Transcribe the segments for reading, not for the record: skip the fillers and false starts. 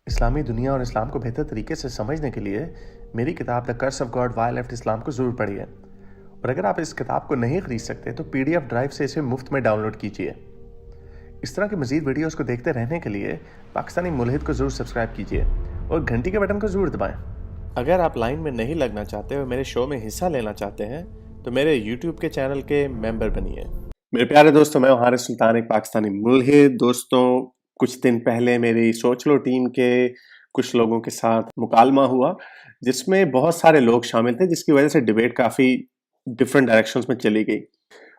इस्लामी दुनिया और इस्लाम को बेहतर तरीके से समझने के लिए मेरी किताब the curse of God why left Islam को ज़रूर पढ़िए। और अगर आप इस किताब को नहीं खरीद सकते तो PDF ड्राइव से इसे मुफ्त में डाउनलोड कीजिए। इस तरह की मज़ीद वीडियोस को देखते रहने के लिए पाकिस्तानी मुल्हिद को ज़रूर सब्सक्राइब कीजिए और घंटी के बटन को ज़रूर दबाएं। अगर आप लाइन में नहीं लगना चाहते और मेरे शो में हिस्सा लेना चाहते हैं तो मेरे YouTube के चैनल के मेंबर बनिए। मेरे प्यारे दोस्तों, मैं हारिस सुल्तान, एक पाकिस्तानी मुल्हिद। दोस्तों, कुछ दिन पहले मेरी सोच लो टीम के कुछ लोगों के साथ मुकालमा हुआ जिसमें बहुत सारे लोग शामिल थे, जिसकी वजह से डिबेट काफ़ी डिफरेंट डायरेक्शंस में चली गई।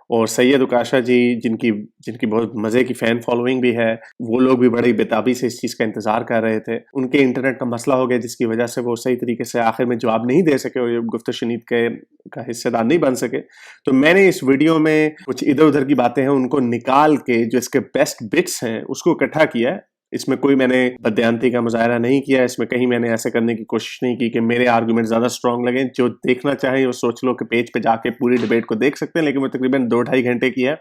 और सैयद उकाशा जी, जिनकी जिनकी बहुत मज़े की फ़ैन फॉलोइंग भी है, वो लोग भी बड़ी बेताबी से इस चीज़ का इंतज़ार कर रहे थे। उनके इंटरनेट का मसला हो गया जिसकी वजह से वो सही तरीके से आखिर में जवाब नहीं दे सके और ये गुफ्त शनीद के का हिस्सेदार नहीं बन सके। तो मैंने इस वीडियो में कुछ इधर-उधर की बातें हैं उनको निकाल के जो इसके बेस्ट बिट्स हैं उसको इकट्ठा किया है। इसमें कोई मैंने बदयांती का मुज़ाहरा नहीं किया, इसमें कहीं मैंने ऐसे करने की कोशिश नहीं की कि मेरे आर्गुमेंट ज़्यादा स्ट्रॉन्ग लगें। जो देखना चाहें वो सोच लो कि पेज पे जाके पूरी डिबेट को देख सकते हैं, लेकिन वो तकरीबन 2 ढाई घंटे की है।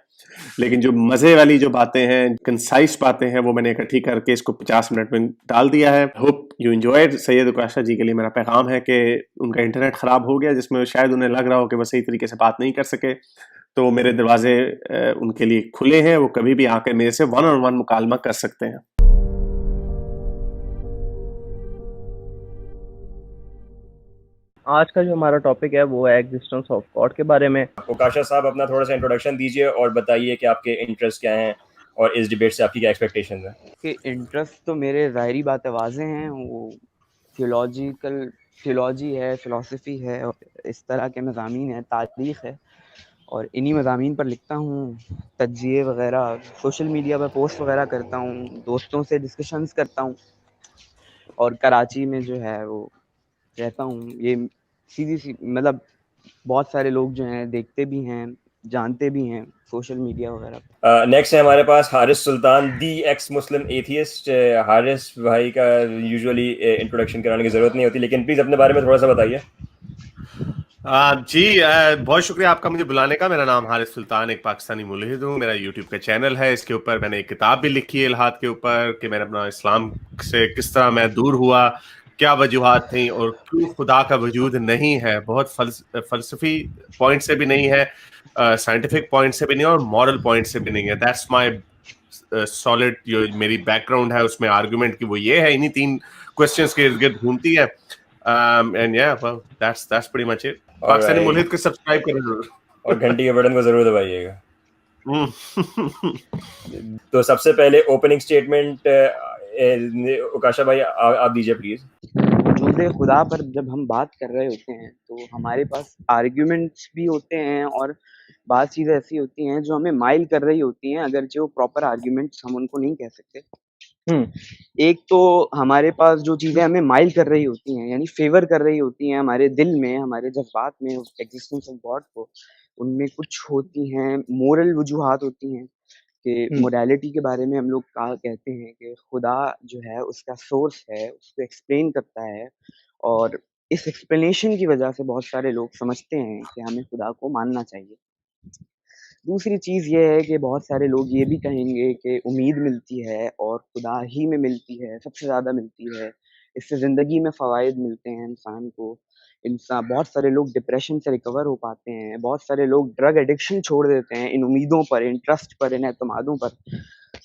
लेकिन जो मज़े वाली जो बातें हैं, कंसाइज़ बातें हैं, वो मैंने इकट्ठी करके इसको 50 मिनट में डाल दिया है। Hope you enjoyed. Syed Ukasha ji के लिए मेरा पैगाम है कि उनका इंटरनेट ख़राब हो गया, जिसमें शायद उन्हें लग रहा हो कि वो सही तरीके से बात नहीं कर सके। तो मेरे दरवाजे उनके लिए खुले हैं, वो कभी भी आकर मेरे से वन ऑन वन मुकालमा कर सकते हैं। आज का जो हमारा टॉपिक है वो है एग्जिस्टेंस ऑफ गॉड के बारे में। उकाशा साहब, अपना थोड़ा सा इंट्रोडक्शन दीजिए और बताइए कि आपके इंटरेस्ट क्या हैं और इस डिबेट से आपकी क्या एक्सपेक्टेशंस हैं। कि इंटरेस्ट तो मेरे ज़ाहिरी बात है वाज़े हैं, वो थियोलॉजी है, फ़िलासफ़ी है और इस तरह के मज़ामीन हैं, तारीख़ है और इन्हीं मज़ामीन पर लिखता हूँ, तज्ज़िये वग़ैरह, सोशल मीडिया पर पोस्ट वग़ैरह करता हूँ, दोस्तों से डिस्कशंस करता हूँ और कराची में जो है वो रहता हूँ। ये सीधी-सी मतलब बहुत सारे लोग जो हैं देखते भी हैं, जानते भी हैं सोशल मीडिया वग़ैरह पे। नेक्स्ट है हमारे पास हारिस सुल्तान, दी एक्स मुस्लिम एथियस्ट। हारिस भाई का यूजुअली इंट्रोडक्शन कराने की ज़रूरत नहीं होती, लेकिन प्लीज़ अपने बारे में थोड़ा सा बताइए। जी, बहुत शुक्रिया आपका मुझे बुलाने का। मेरा नाम हारिस सुल्तान, एक पाकिस्तानी मुल्हिद हूँ। मेरा यूट्यूब का चैनल है, इसके ऊपर मैंने एक किताब भी लिखी है इल्हाद के ऊपर कि मैंने अपना इस्लाम से किस तरह मैं दूर हुआ, क्या वजूहात थी और क्यों खुदा का वजूद नहीं है। बहुत फलसफी पॉइंट से भी नहीं है, साइंटिफिक पॉइंट से भी नहीं है और मॉरल पॉइंट से भी नहीं है। दैट्स माई सॉलिड जो मेरी बैकग्राउंड है उसमें आर्गुमेंट की वो ये है, इन्हीं 3 क्वेश्चंस के इर्द-गिर्द घूमती है। And yeah well that's pretty much it. Pakistani Mulhid को सब्सक्राइब करें जरूर। और घंटी के बटन को ज़रूर दबाइएगा। हम्म। तो सबसे पहले ओपनिंग स्टेटमेंट उकाशा भाई आप दीजिए प्लीज़। वजूद खुदा पर जब हम बात कर रहे होते हैं तो हमारे पास आर्ग्यूमेंट्स भी होते हैं और बात चीज़ें ऐसी होती हैं जो हमें माइल कर रही होती हैं, अगरचे वो प्रॉपर आर्ग्यूमेंट्स हम उनको नहीं कह सकते। एक तो हमारे पास जो चीज़ें हमें माइल कर रही होती हैं, यानी फ़ेवर कर रही होती हैं हमारे दिल में, हमारे जज़्बात में एग्ज़िस्टेंस ऑफ गॉड को, उनमें कुछ होती हैं मोरल वजूहात होती हैं कि मोरालिटी के बारे में हम लोग कहा कहते हैं कि खुदा जो है उसका सोर्स है, उसको एक्सप्लेन करता है और इस एक्सप्लेनेशन की वजह से बहुत सारे लोग समझते हैं कि हमें खुदा को मानना चाहिए। दूसरी चीज़ ये है कि बहुत सारे लोग ये भी कहेंगे कि उम्मीद मिलती है और खुदा ही में मिलती है, सबसे ज़्यादा मिलती है। इससे ज़िंदगी में फ़वाइद मिलते हैं इंसान को। बहुत सारे लोग डिप्रेशन से रिकवर हो पाते हैं, बहुत सारे लोग ड्रग एडिक्शन छोड़ देते हैं इन उम्मीदों पर, इन ट्रस्ट पर, इन एतमादों पर।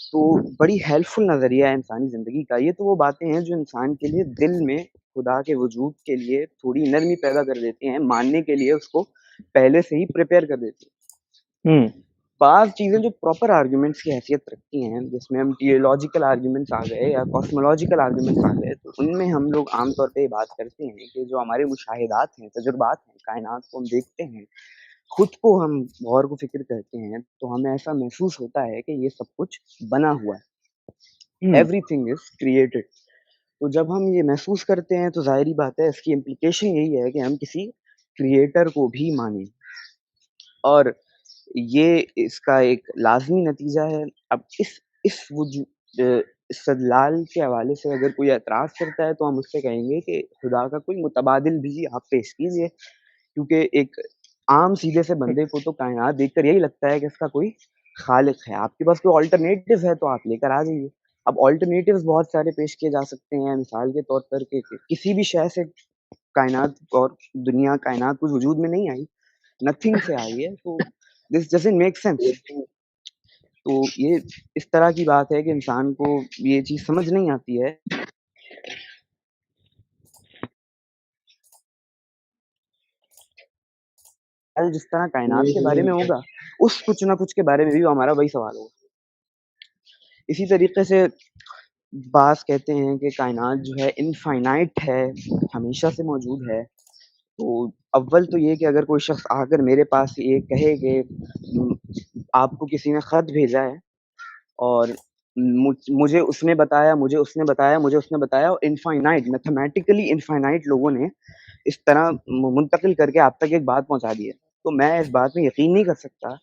तो बड़ी हेल्पफुल नज़रिया है इंसानी ज़िंदगी का। ये तो वो बातें हैं जो इंसान के लिए दिल में खुदा के वजूद के लिए थोड़ी नरमी पैदा कर देती हैं, मानने के लिए उसको पहले से ही प्रिपेयर कर देती हैं। बाज़ चीज़ें जो प्रॉपर आर्ग्यूमेंट्स की हैसियत रखती हैं, जिसमें हम थियोलॉजिकल आर्ग्यूमेंट्स आ गए या कॉस्मोलॉजिकल आर्ग्यूमेंट्स आ गए, तो उनमें हम लोग आम तौर पे ये बात करते हैं कि जो हमारे मुशाहिदात हैं, तजुर्बात हैं, कायनात को हम देखते हैं, खुद को हम गौर व फ़िक्र करते हैं, तो हमें ऐसा महसूस होता है कि ये सब कुछ बना हुआ है। Everything is created. तो जब हम ये महसूस करते हैं, तो ज़ाहिर-सी बात है इसकी इम्प्लीकेशन यही है कि हम किसी क्रिएटर को भी मानें और ये इसका एक लाज़मी नतीजा है। अब इस्तदलाल के हवाले से अगर कोई एतराज़ करता है, तो हम उससे कहेंगे कि खुदा का कोई मुतबादिल भी आप पेश कीजिए, क्योंकि एक आम सीधे से बंदे को तो कायनात देखकर यही लगता है कि इसका कोई खालिक है। आपके पास कोई अल्टरनेटिव है, तो आप लेकर आ जाइए। अब ऑल्टरनेटिव्स बहुत सारे पेश किए जा सकते हैं, मिसाल के तौर पर कि किसी भी शय से कायनात और दुनिया कायनात कुछ वजूद में नहीं आई, नथिंग से आई है, तो दिस डजंट मेक सेंस। तो ये इस तरह की बात है कि इंसान को ये चीज़ समझ नहीं आती है। कल जिस तरह कायनात के बारे में होगा, उस कुछ ना कुछ के बारे में भी हमारा वही सवाल होगा। इसी तरीके से बाज़ कहते हैं कि कायनात जो है इनफ़ाइनाइट है, हमेशा से मौजूद है। तो अव्वल तो ये कि अगर कोई शख़्स आकर मेरे पास ये कहे कि आपको किसी ने ख़त भेजा है और मुझे उसने बताया, मुझे उसने बताया, मुझे उसने बताया, और इनफ़ाइनाइट मैथमेटिकली इनफ़ाइनाइट लोगों ने इस तरह मुंतकिल करके आप तक एक बात पहुँचा दी है। तो मैं इस बात में यकीन नहीं कर सकता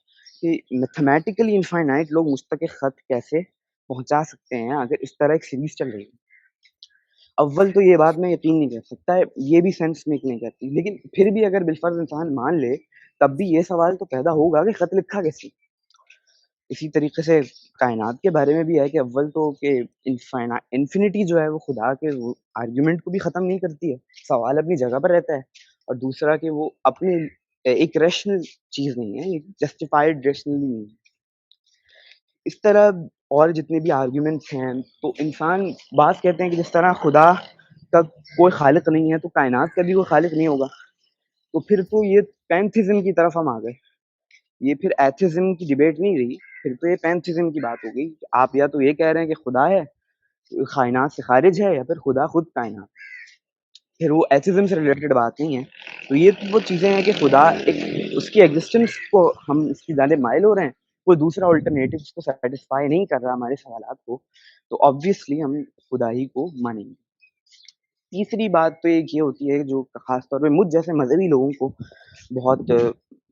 कि मैथमेटिकली इनफ़ाइनाइट लोग मुझ तक एक ख़त कैसे पहुँचा सकते हैं अगर इस तरह एक सीरीज़ चल रही है। अव्वल तो ये बात मैं यकीन नहीं कर सकता है, ये भी सेंस मेक नहीं करती। लेकिन फिर भी अगर बिलफ़र्ज़ इंसान मान ले, तब भी ये सवाल तो पैदा होगा कि ख़त लिखा कैसे? इसी तरीके से कायनात के बारे में भी है कि अव्वल तो कि इन्फिनिटी जो है वो खुदा के वो आर्गुमेंट को भी ख़त्म नहीं करती है, सवाल अपनी जगह पर रहता है। और दूसरा कि वो अपनी एक रैशनल चीज़ नहीं है, एक जस्टिफाइड रैशनली नहीं है। इस तरह और जितने भी आर्गुमेंट्स हैं, तो इंसान बाज़ कहते हैं कि जिस तरह खुदा का कोई ख़ालिक नहीं है, तो कायनात का भी कोई ख़ालिक नहीं होगा। तो फिर तो ये पैंथिज़्म की तरफ हम आ गए। ये फिर एथिज़्म की डिबेट नहीं रही, फिर तो ये पैंथिज़्म की बात हो गई। आप या तो ये कह रहे हैं कि खुदा है, कायनात से ख़ारिज है, या फिर खुदा खुद कायनात। फिर वो एथिज़्म से रिलेटेड बात नहीं है। तो ये वो चीज़ें हैं कि खुदा एक उसकी एक्ज़िस्टेंस को हम इसकी जानिब माइल हो रहे हैं, कोई दूसरा अल्टरनेटिव उसको सैटिस्फाई नहीं कर रहा हमारे सवालात को, तो ऑब्वियसली हम खुदा ही को मानेंगे। तीसरी बात तो एक ये होती है जो ख़ास तौर पे मुझ जैसे मज़हबी लोगों को बहुत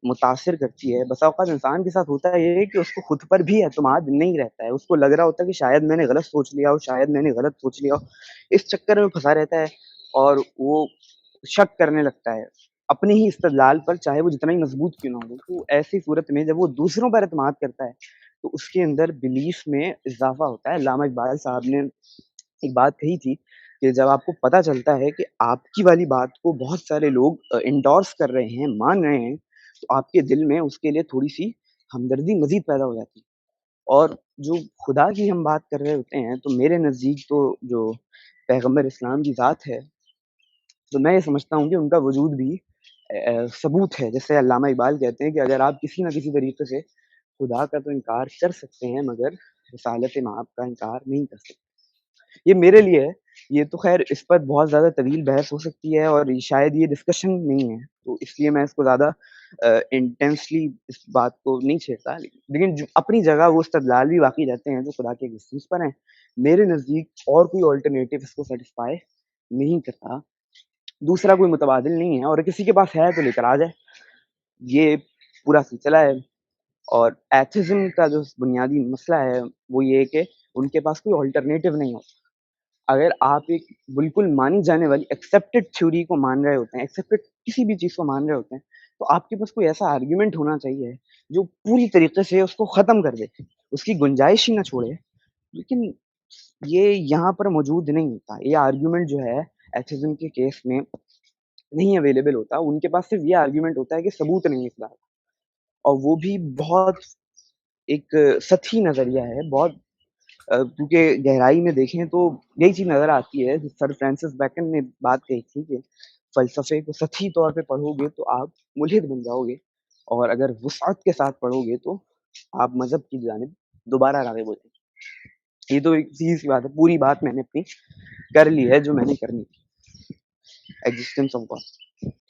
मुतासिर करती है। बसा औक़ात इंसान के साथ होता ये है कि उसको खुद पर भी एतमाद नहीं रहता है। उसको लग रहा होता है कि शायद मैंने गलत सोच लिया हो, शायद मैंने गलत सोच लिया हो। इस चक्कर में फँसा रहता है और वो शक करने लगता है अपने ही इस्तिदलाल पर, चाहे वो जितना ही मज़बूत क्यों ना हो। तो ऐसी सूरत में जब वो दूसरों पर एतमाद करता है, तो उसके अंदर बिलीफ़ में इज़ाफ़ा होता है। अल्लामा इक़बाल साहब ने एक बात कही थी कि जब आपको पता चलता है कि आपकी वाली बात को बहुत सारे लोग एंडोर्स कर रहे हैं, मान रहे हैं, तो आपके दिल में उसके लिए थोड़ी-सी हमदर्दी मज़ीद पैदा हो जाती है। और जो खुदा की हम बात कर रहे होते हैं, तो मेरे नज़दीक तो जो पैगम्बर इस्लाम की ज़ात है, तो मैं ये समझता हूँ कि उनका वजूद भी सबूत है। जैसे अल्लामा इक़बाल कहते हैं कि अगर आप किसी न किसी तरीके से खुदा का तो इनकार कर सकते हैं, मगर रिसालत माब का इनकार नहीं कर सकते। ये मेरे लिए है, ये तो ख़ैर इस पर बहुत ज़्यादा तवील बहस हो सकती है और शायद ये डिस्कशन नहीं है, तो इसलिए मैं इसको ज़्यादा इंटेंसली इस बात को नहीं छेड़ता। लेकिन जो अपनी जगह वो इस्तिदलाल भी बाकी रहते हैं जो खुदा के एक्जिस्टेंस पर हैं। मेरे नज़दीक और कोई अल्टरनेटिव इसको सैटिस्फाई नहीं करता। दूसरा कोई मुतबादिल नहीं है और किसी के पास है तो लेकर आ जाए। ये पूरा सिलसिला है। और एथिज़्म का जो बुनियादी मसला है, वो ये है कि उनके पास कोई अल्टरनेटिव नहीं होता। अगर आप एक बिल्कुल मानी जाने वाली एक्सेप्टेड थ्योरी को मान रहे होते हैं, एक्सेप्टेड किसी भी चीज़ को मान रहे होते हैं, तो आपके पास कोई ऐसा आर्गुमेंट होना चाहिए जो पूरी तरीके से उसको ख़त्म कर दे, उसकी गुंजाइश ही ना छोड़े। लेकिन ये यहाँ पर मौजूद नहीं होता। ये आर्गुमेंट जो है एथिज़्म के केस में नहीं अवेलेबल होता। उनके पास सिर्फ़ ये आर्गुमेंट होता है कि सबूत नहीं है खुदा का, और वो भी बहुत एक सतही नज़रिया है, बहुत क्योंकि गहराई में देखें तो यही चीज़ नज़र आती है। सर फ्रांसिस बेकन ने बात कही थी कि फ़लसफ़े को सतही तौर पे पढ़ोगे तो आप मुल्हिद बन जाओगे, और अगर वुसअत के साथ पढ़ोगे तो आप मज़हब की जानिब दोबारा राग़िब हो जाएँगे। ये तो एक सीधी-सी बात है। पूरी बात मैंने अपनी कर ली है जो मैंने करनी थी। Existence of God.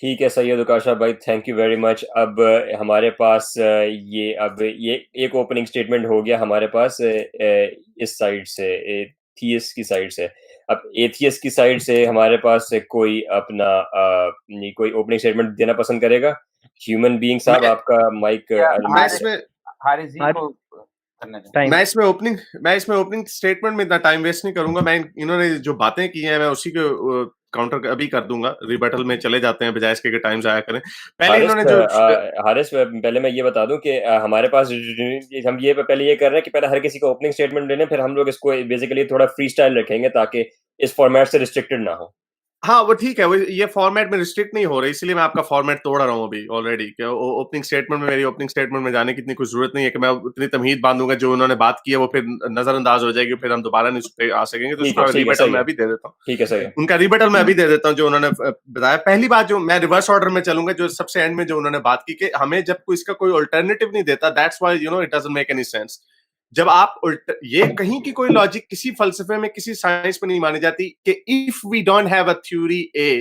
ठीक है सैयद उकाशा भाई, थैंक यू वेरी मच। अब हमारे पास ये एक ओपनिंग स्टेटमेंट हो गया हमारे पास इस साइड से, एथियस्ट की साइड से। अब एथियस्ट की साइड से हमारे पास कोई अपना कोई ओपनिंग स्टेटमेंट देना पसंद करेगा? ह्यूमन बीइंग साहब, आपका माइक मैं इसमें मैं इसमें ओपनिंग स्टेटमेंट में इतना टाइम वेस्ट नहीं करूंगा। मैं इन्होंने जो बातें की हैं मैं उसी को काउंटर अभी कर दूंगा, रिबटल में चले जाते हैं बजाय इसके कि टाइम जाया करें। पहले हारिस इन्होंने जो हारिस पहले मैं ये बता दूं कि हमारे पास हम ये पहले ये कर रहे हैं कि पहले हर किसी को ओपनिंग स्टेटमेंट देने, फिर हम लोग इसको बेसिकली थोड़ा फ्री स्टाइल रखेंगे ताकि इस फॉर्मेट से रिस्ट्रिक्टेड ना हो। हाँ वो ठीक है, वो ये फॉर्मेट में रिस्ट्रिक्ट नहीं हो रही, इसलिए मैं आपका फॉर्मेट तोड़ रहा हूँ अभी ऑलरेडी। ओपनिंग स्टेटमेंट में मेरी ओपनिंग स्टेटमेंट में जाने की इतनी कुछ जरूरत नहीं है कि मैं उतनी तमहीद बांधूंगा, जो उन्होंने बात की है वो फिर नजरअंदाज हो जाएगी, फिर हम दोबारा नहीं उस पे आ सकेंगे। तो ठीक है, उसका ठीक है, रिबटल सही मैं है, अभी दे देता हूँ। ठीक है, सही है। उनका रिबटल मैं अभी दे देता हूँ जो उन्होंने बताया। पहली बात, जो मैं रिवर्स ऑर्डर में चलूंगा, जो सबसे एंड में जो उन्होंने बात की कि हमें जब कोई इसका कोई अल्टरनेटिव नहीं देता, that's why you know it doesn't make any sense. जब आप ये कहीं की कोई लॉजिक किसी फलसफे में किसी साइंस में नहीं मानी जाती कि if we don't have a theory A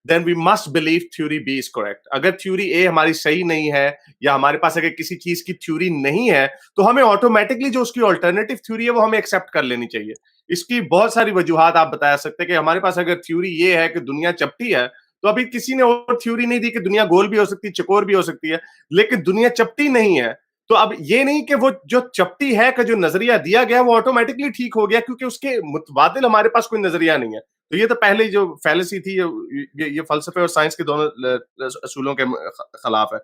then we must believe theory B is correct. अगर थ्योरी ए हमारी सही नहीं है, या हमारे पास अगर किसी चीज की थ्योरी नहीं है, तो हमें ऑटोमेटिकली जो उसकी ऑल्टरनेटिव थ्योरी है वो हमें एक्सेप्ट कर लेनी चाहिए। इसकी बहुत सारी वजूहात आप बता सकते हैं कि हमारे पास अगर थ्योरी ये है कि दुनिया चपटी है, तो अभी किसी ने और थ्योरी नहीं दी कि दुनिया गोल भी हो सकती है, चकोर भी हो सकती है, लेकिन दुनिया चपटी नहीं है। तो अब ये नहीं कि वो जो चपटी है का जो नजरिया दिया गया वो ऑटोमेटिकली ठीक हो गया, क्योंकि उसके मुतबादिल हमारे पास कोई नजरिया नहीं है। तो ये तो पहले जो फैलेसी थी, ये फलसफे और साइंस के दोनों असूलों के खिलाफ है।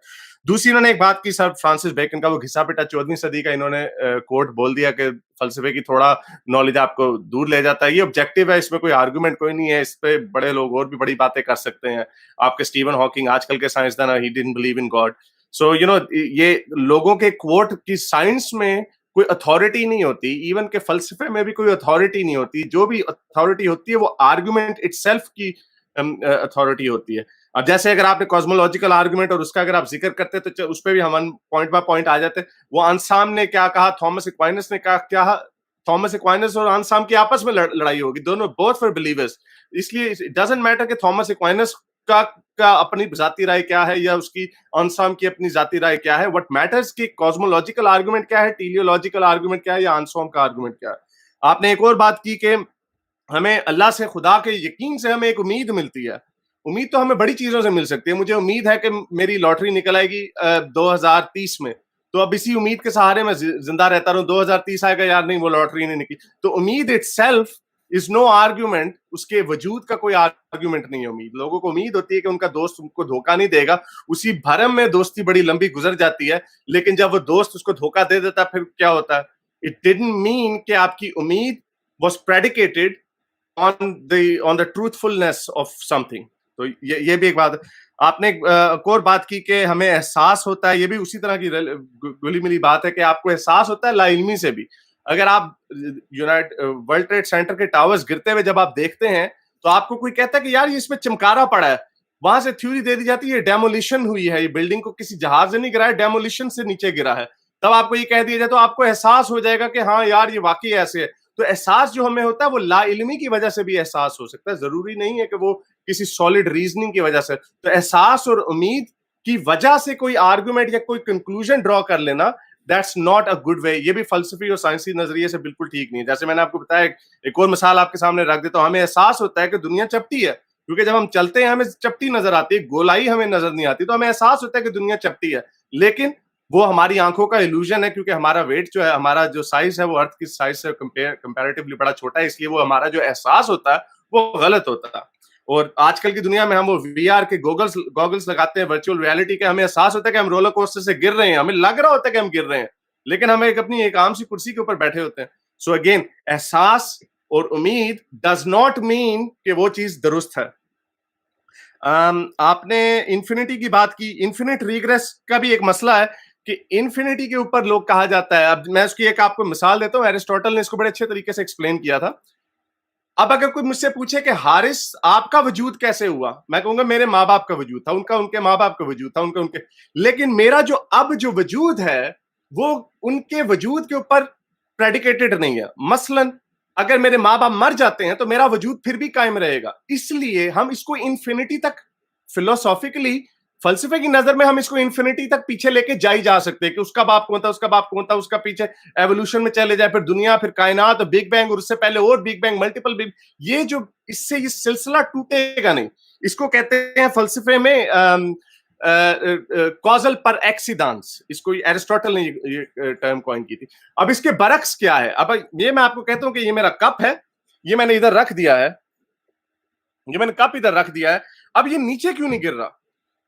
दूसरी इन्होंने एक बात की सर फ्रांसिस बेकन का, वो घिसा पिटा 14वीं सदी का इन्होंने कोट बोल दिया कि फलसफे की थोड़ा नॉलेज आपको दूर ले जाता है। ये ऑब्जेक्टिव है, इसमें कोई आर्गुमेंट कोई नहीं है, इस पे बड़े लोग और भी बड़ी बातें कर सकते हैं। आपके स्टीवन हॉकिंग आजकल के साइंसदान, he didn't believe in God. So you know, ये लोगों के क्वोट की साइंस में कोई अथॉरिटी नहीं होती, इवन के फलसफे में भी कोई अथॉरिटी नहीं होती। जो भी अथॉरिटी होती है वो आर्गुमेंट इटसेल्फ की अथॉरिटी होती है। अब जैसे अगर आपने कॉस्मोलॉजिकल आर्गुमेंट और उसका अगर आप जिक्र करते तो उस पर भी हम पॉइंट बाय पॉइंट आ जाते। वो अंसाम ने क्या कहा, थॉमस एक्वाइनस ने क्या, थॉमस एक्वाइनस और अंसाम की आपस में लड़ाई होगी, दोनों बोथ फॉर बिलीवर्स। इसलिए इट डजंट मैटर कि थॉमस एक्वाइनस का अपनी जाती राय क्या है या उसकी अंसाम की अपनी जाती राय क्या है। व्हाट मैटर्स कि कॉस्मोलॉजिकल आर्गुमेंट क्या है, टीलियोलॉजिकल आर्गुमेंट क्या है, या अंसाम का आर्गुमेंट क्या है। आपने एक और बात की कि हमें अल्लाह से, खुदा के यकीन से हमें एक उम्मीद मिलती है। उम्मीद तो हमें बड़ी चीजों से मिल सकती है। मुझे उम्मीद है कि मेरी लॉटरी निकल आएगी 2030 में, तो अब इसी उम्मीद के सहारे मैं जिंदा रहता रहूं। 2030 आएगा, यार नहीं वो लॉटरी नहीं निकली, तो उम्मीद इटसेल्फ इज नो आर्ग्यूमेंट। उसके वजूद का कोई आर्ग्यूमेंट नहीं है उम्मीद। लोगों को उम्मीद होती है कि उनका दोस्त उनको धोखा नहीं देगा, उसी भरम में दोस्ती बड़ी लंबी गुजर जाती है। लेकिन जब वो दोस्त उसको धोखा दे देता, फिर क्या होता है? इट डिडंट मीन कि आपकी उम्मीद was predicated on the truthfulness of something। तो ये भी एक बात है। आपने एक और बात की कि हमें एहसास होता है, ये भी उसी तरह की गुली मिली बात है कि आपको एहसास होता है लाइल्मी से भी। अगर आप वर्ल्ड ट्रेड सेंटर के टावर्स गिरते हुए जब आप देखते हैं, तो आपको कोई कहता है कि यार ये इसमें चमकारा पड़ा है, वहां से थ्योरी दे दी जाती है डेमोलिशन हुई है, ये बिल्डिंग को किसी जहाज से नहीं गिरा है, डेमोलिशन से नीचे गिरा है। तब आपको ये कह दिया जाए तो आपको एहसास हो जाएगा कि हाँ यार ये वाकई ऐसे है। तो एहसास जो हमें होता है वो लाइल्मी की वजह से भी एहसास हो सकता है, जरूरी नहीं है कि वो किसी सॉलिड रीजनिंग की वजह से। तो एहसास और उम्मीद की वजह से कोई आर्गुमेंट या कोई कंक्लूजन ड्रॉ कर लेना, that's not a good way. ये भी फलसफी और साइंसी नजरिए से बिल्कुल ठीक नहीं है। जैसे मैंने आपको बताया, एक और मिसाल आपके सामने रख देता हूं। हमें एहसास होता है कि दुनिया चपटी है, क्योंकि जब हम चलते हैं हमें चपटी नजर आती है, गोलाई हमें नजर नहीं आती, तो हमें एहसास होता है कि दुनिया चपटी है। लेकिन वो हमारी आंखों का इल्यूजन है, क्योंकि हमारा वेट जो है, हमारा जो साइज है वो अर्थ की साइज से कंपैरेटिवली बड़ा छोटा है, इसलिए वो हमारा जो एहसास होता है वो गलत होता है। और आजकल की दुनिया में हम वो वीआर के गॉगल्स लगाते हैं, वर्चुअल रियलिटी के, हमें एहसास होता है कि हम रोलर कोस्टर से गिर रहे हैं, हमें लग रहा होता है कि हम गिर रहे हैं, लेकिन हम अपनी एक आम सी कुर्सी के ऊपर बैठे होते हैं। सो अगेन, एहसास और उम्मीद डज नॉट मीन कि वो चीज दुरुस्त है। आपने इन्फिनिटी की बात की, इन्फिनिट रिग्रेस का भी एक मसला है कि इन्फिनिटी के ऊपर लोग कहा जाता है। अब मैं उसकी एक आपको मिसाल देता हूं, एरिस्टोटल ने इसको बड़े अच्छे तरीके से एक्सप्लेन किया था। अब अगर कोई मुझसे पूछे कि हारिस आपका वजूद कैसे हुआ, मैं कहूंगा मेरे माँ बाप का वजूद था, उनका उनके माँ बाप का वजूद था, उनका उनके, लेकिन मेरा जो अब जो वजूद है वो उनके वजूद के ऊपर प्रेडिकेटेड नहीं है। मसलन अगर मेरे माँ बाप मर जाते हैं तो मेरा वजूद फिर भी कायम रहेगा। इसलिए हम इसको इन्फिनिटी तक, फिलोसॉफिकली, फलसफे की नजर में हम इसको इन्फिनिटी तक पीछे लेके जा ही जा सकते हैं कि उसका बाप कौन था, उसका बाप कौन था, उसका पीछे एवोल्यूशन में चले जाए, फिर दुनिया, फिर कायनात, बिग बैंग, और उससे पहले और बिग बैंग, मल्टीपल बिग। ये जो इससे ये सिलसिला टूटेगा नहीं। इसको कहते हैं फलसफे में कॉजल पर एक्सीडेंस। इसको एरिस्टोटल ने ये टर्म कॉइन की थी। अब इसके बरक्स क्या है? अब ये मैं आपको कहता हूं कि ये मेरा कप है, ये मैंने इधर रख दिया है, ये मैंने कप इधर रख दिया है, अब ये नीचे क्यों नहीं गिर रहा?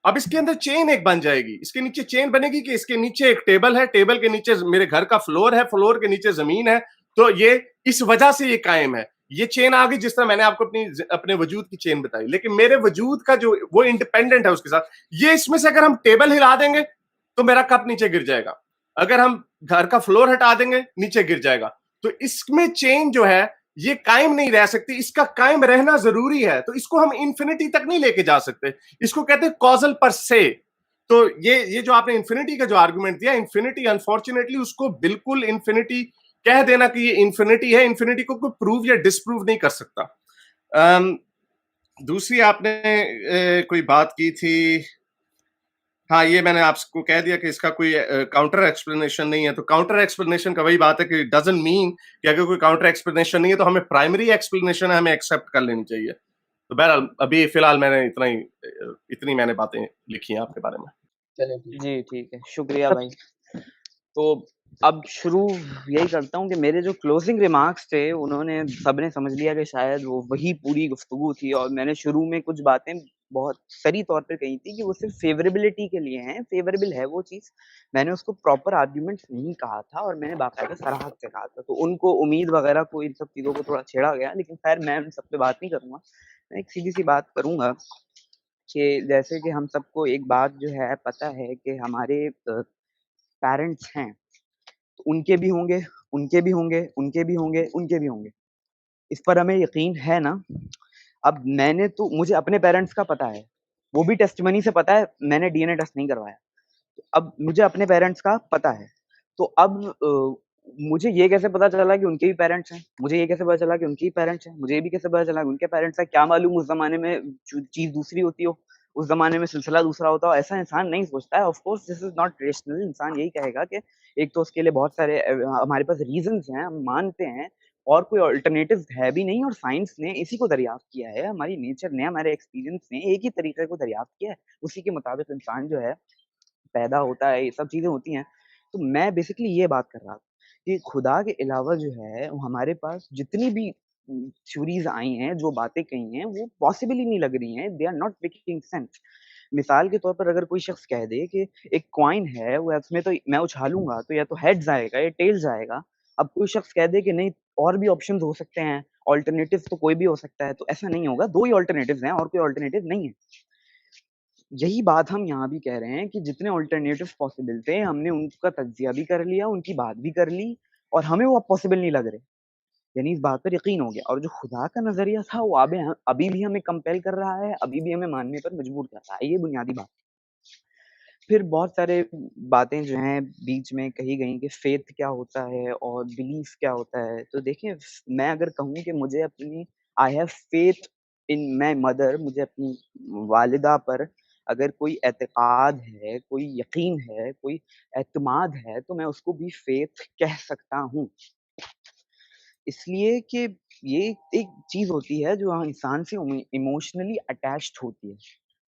अब इसके अंदर चेन एक बन जाएगी, इसके नीचे चेन बनेगी कि इसके नीचे एक टेबल है, टेबल के नीचे मेरे घर का फ्लोर है, फ्लोर के नीचे जमीन है, तो ये इस वजह से ये कायम है। ये चेन आ गई, जिस तरह मैंने आपको अपने वजूद की चेन बताई, लेकिन मेरे वजूद का जो वो इंडिपेंडेंट है उसके साथ। ये इसमें से अगर हम टेबल हिला देंगे तो मेरा कप नीचे गिर जाएगा, अगर हम घर का फ्लोर हटा देंगे नीचे गिर जाएगा। तो इसमें चेन जो है ये कायम नहीं रह सकती, इसका कायम रहना जरूरी है, तो इसको हम इंफिनिटी तक नहीं लेके जा सकते। इसको कहते हैं कॉजल पर से। तो ये जो आपने इंफिनिटी का जो आर्गुमेंट दिया, इंफिनिटी अनफॉर्चुनेटली उसको बिल्कुल इंफिनिटी कह देना कि ये इंफिनिटी है, इंफिनिटी को कोई प्रूव या डिसप्रूव नहीं कर सकता। दूसरी आपने कोई बात की थी, हाँ, ये मैंने आपको कह दिया कि इसका कोई काउंटर एक्सप्लेनेशन नहीं है। तो काउंटर एक्सप्लेनेशन का वही बात है कि डजंट मीन कि अगर कोई काउंटर एक्सप्लेनेशन नहीं है तो हमें प्राइमरी एक्सप्लेनेशन है, हमें एक्सेप्ट कर लेनी चाहिए। तो बहरहाल अभी फिलहाल मैंने इतनी मैंने बातें लिखी हैं आपके बारे में। जी, ठीक है, शुक्रिया भाई। तो अब शुरू यही करता हूँ कि मेरे जो क्लोजिंग रिमार्क्स थे उन्होंने सबने समझ लिया कि शायद वो वही पूरी गुफ्तगू थी, और मैंने शुरू में कुछ बातें बहुत सही तौर पे कही थी कि वो सिर्फ फेवरेबिलिटी के लिए हैं, फेवरेबल है वो चीज़। मैंने उसको प्रॉपर आर्गुमेंट्स नहीं कहा था, और मैंने बाकायदा सराहत से कहा था। तो उनको उम्मीद वगैरह को इन सब चीज़ों को थोड़ा छेड़ा गया, लेकिन खैर मैं उन सब पे बात नहीं करूँगा। मैं एक सीधी-सी बात करूँगा कि जैसे कि हम सबको एक बात जो है पता है कि हमारे पेरेंट्स हैं, तो उनके भी होंगे, उनके भी होंगे, उनके भी होंगे, उनके भी होंगे। इस पर हमें यकीन है ना? अब मुझे अपने पेरेंट्स का पता है, वो भी टेस्टिमनी से पता है, मैंने डीएनए टेस्ट नहीं करवाया। तो अब मुझे अपने पेरेंट्स का पता है, तो अब मुझे ये कैसे पता चला कि उनके भी पेरेंट्स हैं? मुझे ये कैसे पता चला कि उनके ही पेरेंट्स हैं? मुझे ये भी कैसे पता चला कि उनके पेरेंट्स हैं? क्या मालूम उस ज़माने में चीज़ दूसरी होती हो, उस ज़माने में सिलसिला दूसरा होता हो, ऐसा इंसान नहीं सोचता है। Of course this is not rational. इंसान यही कहेगा कि एक तो उसके लिए बहुत सारे हमारे पास रीज़न्स हैं, हम मानते हैं, और कोई अल्टरनेटिव है भी नहीं, और साइंस ने इसी को दरियाफ़्त किया है, हमारी नेचर ने, हमारे एक्सपीरियंस ने एक ही तरीके को दरियाफ़्त किया है। उसी के मुताबिक इंसान जो है पैदा होता है, ये सब चीज़ें होती हैं। तो मैं बेसिकली ये बात कर रहा था कि खुदा के अलावा जो है वो हमारे पास जितनी भी थ्योरीज़ आई हैं, जो बातें कही हैं, वो पॉसिबल ही नहीं लग रही हैं, they are not making sense. मिसाल के तौर पर अगर कोई शख्स कह दे कि एक कॉइन है, वो उसमें तो मैं उछालूँगा तो या तो हेड्स आएगा या टेल्स आएगा। अब कोई शख्स कह दे कि नहीं, और भी ऑप्शंस हो सकते हैं, अल्टरनेटिव तो कोई भी हो सकता है, तो ऐसा नहीं होगा, 2 ही अल्टरनेटिव्स हैं और कोई अल्टरनेटिव नहीं है। यही बात हम यहाँ भी कह रहे हैं कि जितने अल्टरनेटिव पॉसिबल थे, हमने उनका तज्ज़िया भी कर लिया, उनकी बात भी कर ली, और हमें वो अब पॉसिबल नहीं लग रहे। यानी इस बात पर यकीन हो गया, और जो खुदा का नज़रिया था वो अभी भी हमें कंपेल कर रहा है, अभी भी हमें मानने पर मजबूर कर रहा है, ये बुनियादी बात। फिर बहुत सारे बातें जो हैं बीच में कही गई कि फ़ेथ क्या होता है और बिलीफ क्या होता है। तो देखिए, मैं अगर कहूँ कि मुझे अपनी I have faith in my mother, मुझे अपनी वालिदा पर अगर कोई एतक़ाद है, कोई यकीन है, कोई एतमाद है, तो मैं उसको भी फ़ेथ कह सकता हूँ। इसलिए कि ये एक चीज़ होती है जो इंसान से इमोशनली अटैच्ड होती है।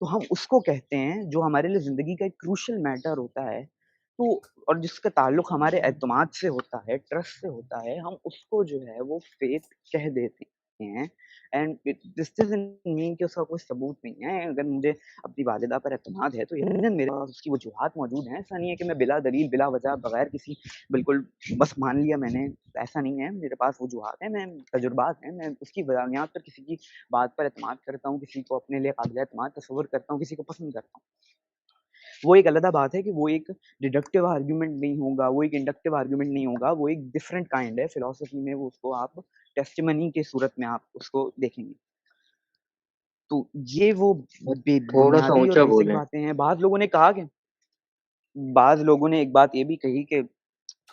तो हम उसको कहते हैं जो हमारे लिए ज़िंदगी का एक क्रूशियल मैटर होता है। तो और जिसका ताल्लुक हमारे एतमाद से होता है, ट्रस्ट से होता है, हम उसको जो है वो फ़ेथ कह देते हैं। एंड दिस डज़न्ट मीन कि उसका कोई सबूत नहीं है। अगर मुझे अपनी वालिदा पर एतमाद है तो यकीनन मेरे पास उसकी वजूहात मौजूद हैं। ऐसा नहीं है कि मैं बिला दलील, बिला वजह, बगैर किसी बिल्कुल बस मान लिया मैंने, ऐसा नहीं है। मेरे पास वजूहात हैं, मैं तजुर्बात हैं, मैं उसकी बुनियाद पर किसी की बात पर एतमाद करता हूँ, किसी को अपने लिए काबिल एतमाद तस्वुर करता हूँ, किसी को पसंद करता हूँ। वो एक अलग बात है कि वो एक डिडक्टिव आर्गुमेंट नहीं होगा, वो एक इंडक्टिव आर्गुमेंट नहीं होगा, वो एक डिफरेंट काइंड है। फिलॉसफी में वो उसको आप टेस्टिमनी की सूरत में आप उसको देखेंगे। तो ये वो थोड़ा सा बुनियादी और ऊंचा बेसिक बोले। बातें हैं। बाज़ लोगों ने एक बात ये भी कही कि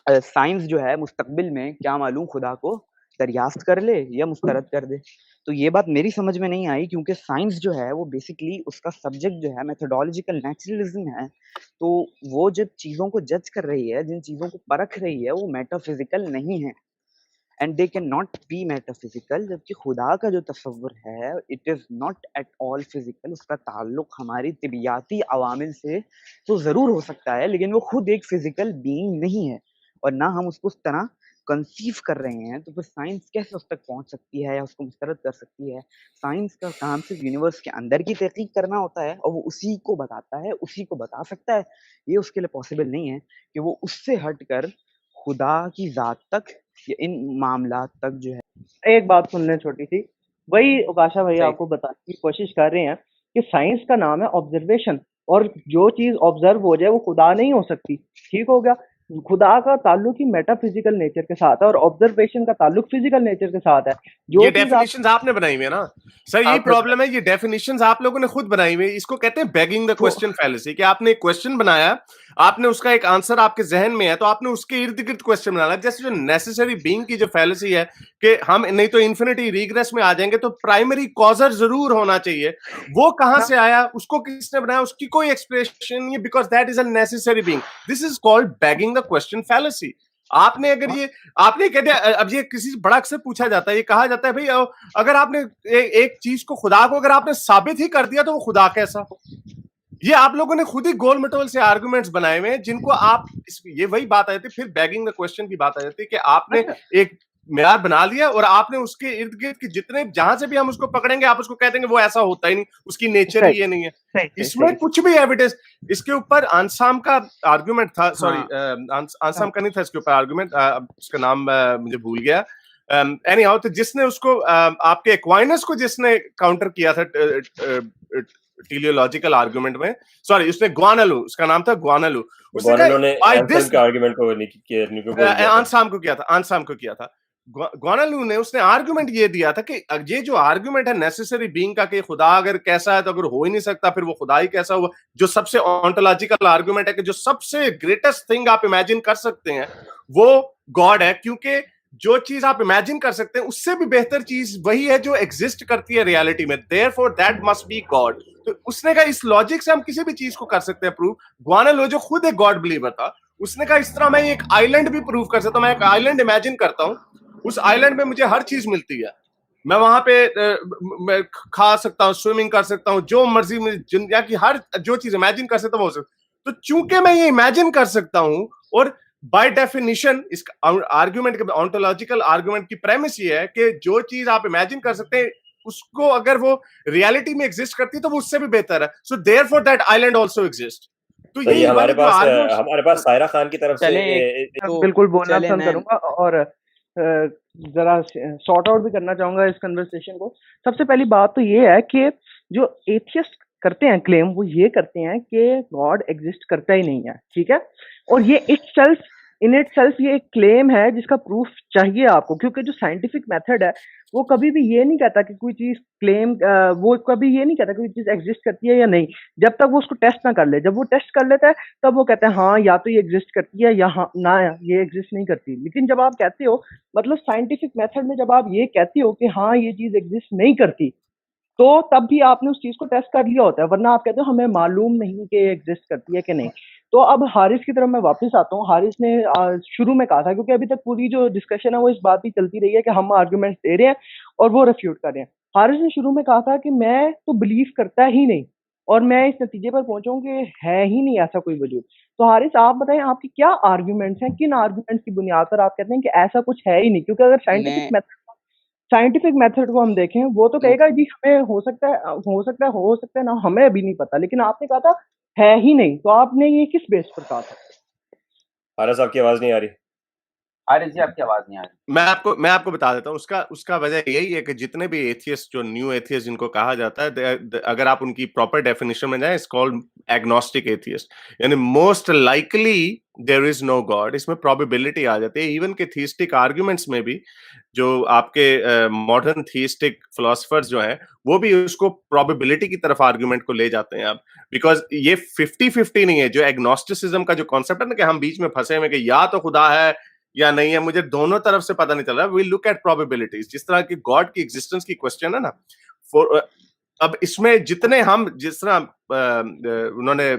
साइंस जो है मुस्तकबिल में क्या मालूम खुदा को दरियाफ्त कर ले या मुस्तरद कर दे। तो ये बात मेरी समझ में नहीं आई, क्योंकि साइंस जो है वो बेसिकली उसका सब्जेक्ट जो है मेथोडोलॉजिकल नेचुरलिज्म है। तो वो जब चीज़ों को जज कर रही है, जिन चीज़ों को परख रही है, वो मेटाफिज़िकल नहीं है, and they can not be metaphysical. जबकि खुदा का जो तसव्वुर है, it is not at all physical. उसका ताल्लुक हमारी तिबियाती अवामिल से तो ज़रूर हो सकता है, लेकिन वो खुद एक फिज़िकल बीइंग नहीं है, और ना हम उसको उस तरह कंसीव कर रहे हैं, तो फिर साइंस कैसे उस तक पहुँच सकती है या उसको मुस्तरद कर सकती है? साइंस का काम सिर्फ़ यूनिवर्स के अंदर की तहकीक करना होता है और वो उसी को बताता है, उसी को बता सकता है। ये उसके लिए पॉसिबल नहीं है कि वो उससे हटकर खुदा की ज़ात तक या इन मामलात तक जो है एक बात सुन लें छोटी-सी, वही उकाशा भैया सही आपको बताने की कोशिश कर रहे हैं कि साइंस का नाम है ऑब्जर्वेशन, और जो चीज़ ऑब्जर्व हो जाए वो खुदा नहीं हो सकती, ठीक हो गया? खुदा का ताल्लुक ही मेटाफिजिकल नेचर के साथ है और ऑब्जर्वेशन का ताल्लुक फिजिकल नेचर के साथ है। जो ये चीज़ आप डेफिनेशंस आपने बनाई हुई है ना सर, यही आपने प्रॉब्लम है, ये डेफिनेशंस आप लोगों ने खुद बनाई हुई है। इसको कहते हैं बेगिंग द तो क्वेश्चन फैलेसी, कि आपने एक क्वेश्चन बनाया, आपने उसका एक आंसर आपके जहन में है, तो आपने उसके इर्द गिर्द क्वेश्चन बनाना। जैसे जो नेसेसरी बीइंग की जो फैलेसी है कि हम नहीं तो इन्फिनिटी रिग्रेस में आ जाएंगे, तो प्राइमरी कॉजर जरूर होना चाहिए। वो कहां से आया, उसको किसने बनाया, उसकी कोई एक्सप्रेशन नहीं, because that is a necessary being. This is called begging the question fallacy. आपने अगर ये आपने कह दिया, अब ये किसी से बड़ा अक्सर पूछा जाता है, ये कहा जाता है भाई अगर आपने एक चीज को, खुदा को अगर आपने साबित ही कर दिया तो वो खुदा कैसा? ये आप लोगों ने खुद ही गोल मटोल से आर्गुमेंट्स बनाए हुए हैं जिनको आप ये वही बात आ जाती है, फिर बैगिंग द क्वेश्चन की बात आ जाती है कि आपने एक मेयार बना लिया और आपने उसके इर्द गिर्द के जितने, जहां से भी हम उसको पकड़ेंगे आप उसको कह देंगे वो ऐसा होता ही नहीं, उसकी नेचर ही सही ये नहीं है। सही सही इसमें सही कुछ भी एविडेंस, इसके ऊपर आंसाम का आर्गुमेंट था, सॉरी हाँ, आंसाम का नहीं था इसके ऊपर आर्गुमेंट, उसका नाम मुझे भूल गया। एनी हाउ, तो जिसने उसको आपके एक्वाइनस को जिसने काउंटर किया था टेलियोलॉजिकल आर्गुमेंट में, सॉरी उसने ग्वानालू, उसका नाम था ग्वानालू। उसने ग्वानालू ने कहा आई दिस के आर्गुमेंट को निको बोल दिया था। आंसाम को किया था। ग्वानालू ने उसने आर्गुमेंट ये दिया था कि ये जो आर्गुमेंट है नेसेसरी बीइंग का कि खुदा अगर कैसा है तो अगर हो ही नहीं सकता फिर वो खुदा ही कैसा हुआ, जो सबसे ऑन्टोलॉजिकल आर्गुमेंट है कि जो सबसे ग्रेटेस्ट थिंग आप इमेजिन कर सकते हैं वो गॉड है, क्योंकि जो चीज आप इमेजिन कर सकते हैं उससे भी बेहतर चीज वही है जो एग्जिस्ट करती है रियलिटी में, therefore that must be God. तो उसने कहा इस लॉजिक से हम किसी भी चीज को कर सकते हैं प्रूव। ग्वानालू जो खुद एक गॉड बिलीवर था, उसने कहा इस तरह मैं एक आइलैंड भी प्रूव कर सकता हूं, मैं एक आइलैंड इमेजिन करता हूं, उस आइलैंड में मुझे हर चीज मिलती है, मैं वहां पे मैं खा सकता हूँ, स्विमिंग कर सकता हूँ, जो मर्जी मुझे दुनिया की हर जो चीज इमेजिन कर सकता हूँ वो हो सकता। तो चूंकि मैं ये इमेजिन कर सकता हूँ और बाय डेफिनेशन इस आर्गुमेंट के ऑन्टोलॉजिकल आर्गुमेंट की प्रेमिस ये है कि जो चीज आप इमेजिन कर सकते हैं उसको अगर वो रियलिटी में एग्जिस्ट करती है तो वो उससे भी बेहतर है, so therefore that island also exist. तो सही यही है, वाले जो आर्गुमेंट्स, हमारे पास सायरा खान की तरफ से चलें तो बिल्कुल बोलना चलें पसंद मैं करूंगा और जरा सॉर्ट आउट भी करना चाहूंगा इस कन्वर्सेशन को। सबसे पहली बात तो ये है कि जो एथियस्ट करते हैं क्लेम, वो ये करते हैं कि गॉड एग्जिस्ट करता ही नहीं है, ठीक है, और ये इन इट सेल्फ ये एक क्लेम है जिसका प्रूफ चाहिए आपको, क्योंकि जो साइंटिफिक मेथड है वो कभी भी ये नहीं कहता कि कोई चीज वो कभी ये नहीं कहता कि कोई चीज एग्जिस्ट करती है या नहीं, जब तक वो उसको टेस्ट ना कर ले। जब वो टेस्ट कर लेता है तब वो कहते हैं हाँ या तो ये एग्जिस्ट करती है या हाँ ना ये एग्जिस्ट नहीं करती। लेकिन जब आप कहते हो, मतलब साइंटिफिक मेथड में जब आप ये कहते हो कि हाँ ये चीज एग्जिस्ट नहीं करती, तो तब भी आपने उस चीज को टेस्ट कर लिया होता है, वरना आप कहते हो हमें मालूम नहीं कि एग्जिस्ट करती है कि नहीं। तो अब हारिस की तरफ मैं वापस आता हूँ। हारिस ने शुरू में कहा था, क्योंकि अभी तक पूरी जो डिस्कशन है वो इस बात की चलती रही है कि हम आर्गुमेंट्स दे रहे हैं और वो रिफ्यूट कर रहे हैं। हारिस ने शुरू में कहा था कि मैं तो बिलीव करता ही नहीं और मैं इस नतीजे पर पहुंचा हूं कि है ही नहीं ऐसा कोई वजूद। तो हारिस आप बताएं आपके क्या आर्ग्यूमेंट्स हैं, किन आर्ग्यूमेंट्स की बुनियाद पर आप कहते हैं कि ऐसा कुछ है ही नहीं? क्योंकि अगर साइंटिफिक मेथड को हम देखें, वो तो कहेगा जी हमें हो सकता है ना, हमें अभी नहीं पता, लेकिन आपने कहा था है ही नहीं, तो आपने ये किस बेस पर कहा था? हारिस आपकी आवाज नहीं आ रही। आरिफ जी आपकी आवाज नहीं आ रही। मैं आपको बता देता हूँ, उसका वजह यही है कि जितने भी एथियस्ट, जो न्यू एथियस्ट जिनको कहा जाता है, अगर आप उनकी प्रॉपर डेफिनेशन में जाएं, इट्स कॉल्ड एग्नोस्टिक एथियस्ट, यानी most likely there is no God. इसमें प्रोबेबिलिटी आ जाती है। इवन के थीस्टिक आर्ग्यूमेंट्स में भी जो आपके मॉडर्न थीस्टिक फिलोसफर्स जो हैं वो भी उसको प्रोबेबिलिटी की तरफ आर्ग्यूमेंट को ले जाते हैं आप, बिकॉज ये 50-50 नहीं है। जो एग्नोस्टिसिज्म का जो कॉन्सेप्ट है ना कि हम बीच में फंसे हुए कि या तो खुदा है या नहीं है, मुझे दोनों तरफ से पता नहीं चल रहा। वी लुक एट प्रोबेबिलिटीज, जिस तरह की गॉड की एग्जिस्टेंस की क्वेश्चन है ना, अब इसमें जितने हम, जिस तरह उन्होंने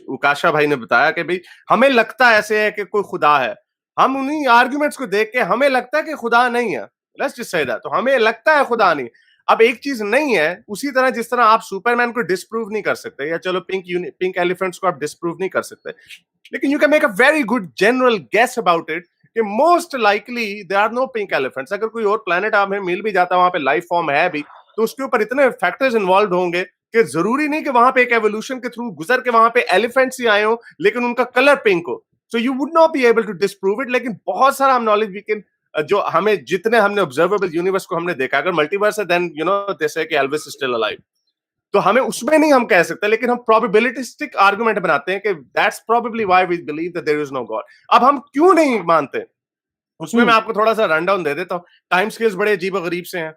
उकाशा भाई ने बताया कि भाई हमें लगता ऐसे है कि कोई खुदा है, हम उन्हीं आर्ग्यूमेंट्स को देख के हमें लगता है कि खुदा नहीं है, लेट्स जस्ट से दैट, तो हमें लगता है खुदा नहीं। अब एक चीज नहीं है, उसी तरह जिस तरह आप सुपरमैन को डिस्प्रूव नहीं कर सकते, या चलो पिंक एलिफेंट्स को आप डिस्प्रूव नहीं कर सकते, लेकिन you can make a very good general guess about it कि most likely there are no pink elephants. अगर कोई और प्लेनेट हमें मिल भी जाता है, वहां पे लाइफ फॉर्म है भी, तो उसके ऊपर इतने फैक्टर्स इन्वॉल्व होंगे कि जरूरी नहीं कि वहां पे एक एवोल्यूशन के थ्रू गुजर के वहां पे एलिफेंट्स ही आए हो लेकिन उनका कलर पिंक हो। So you would not be able to disprove it. लेकिन बहुत सारा हम नॉलेज वी कैन, जो हमें जितने हमने ऑब्जर्वेबल यूनिवर्स को हमने देखा, अगर मल्टीवर्स है देन यू नो दे से कि एल्विस इज स्टिल अलाइव, तो हमें उसमें नहीं हम कह सकते, लेकिन हम प्रोबेबिलिस्टिक आर्गुमेंट बनाते हैं कि that's probably why we believe that there is no God. अब हम क्यों नहीं मानते, उसमें मैं आपको थोड़ा सा रन डाउन दे देता हूँ। टाइम स्केल्स बड़े अजीब गरीब से हैं।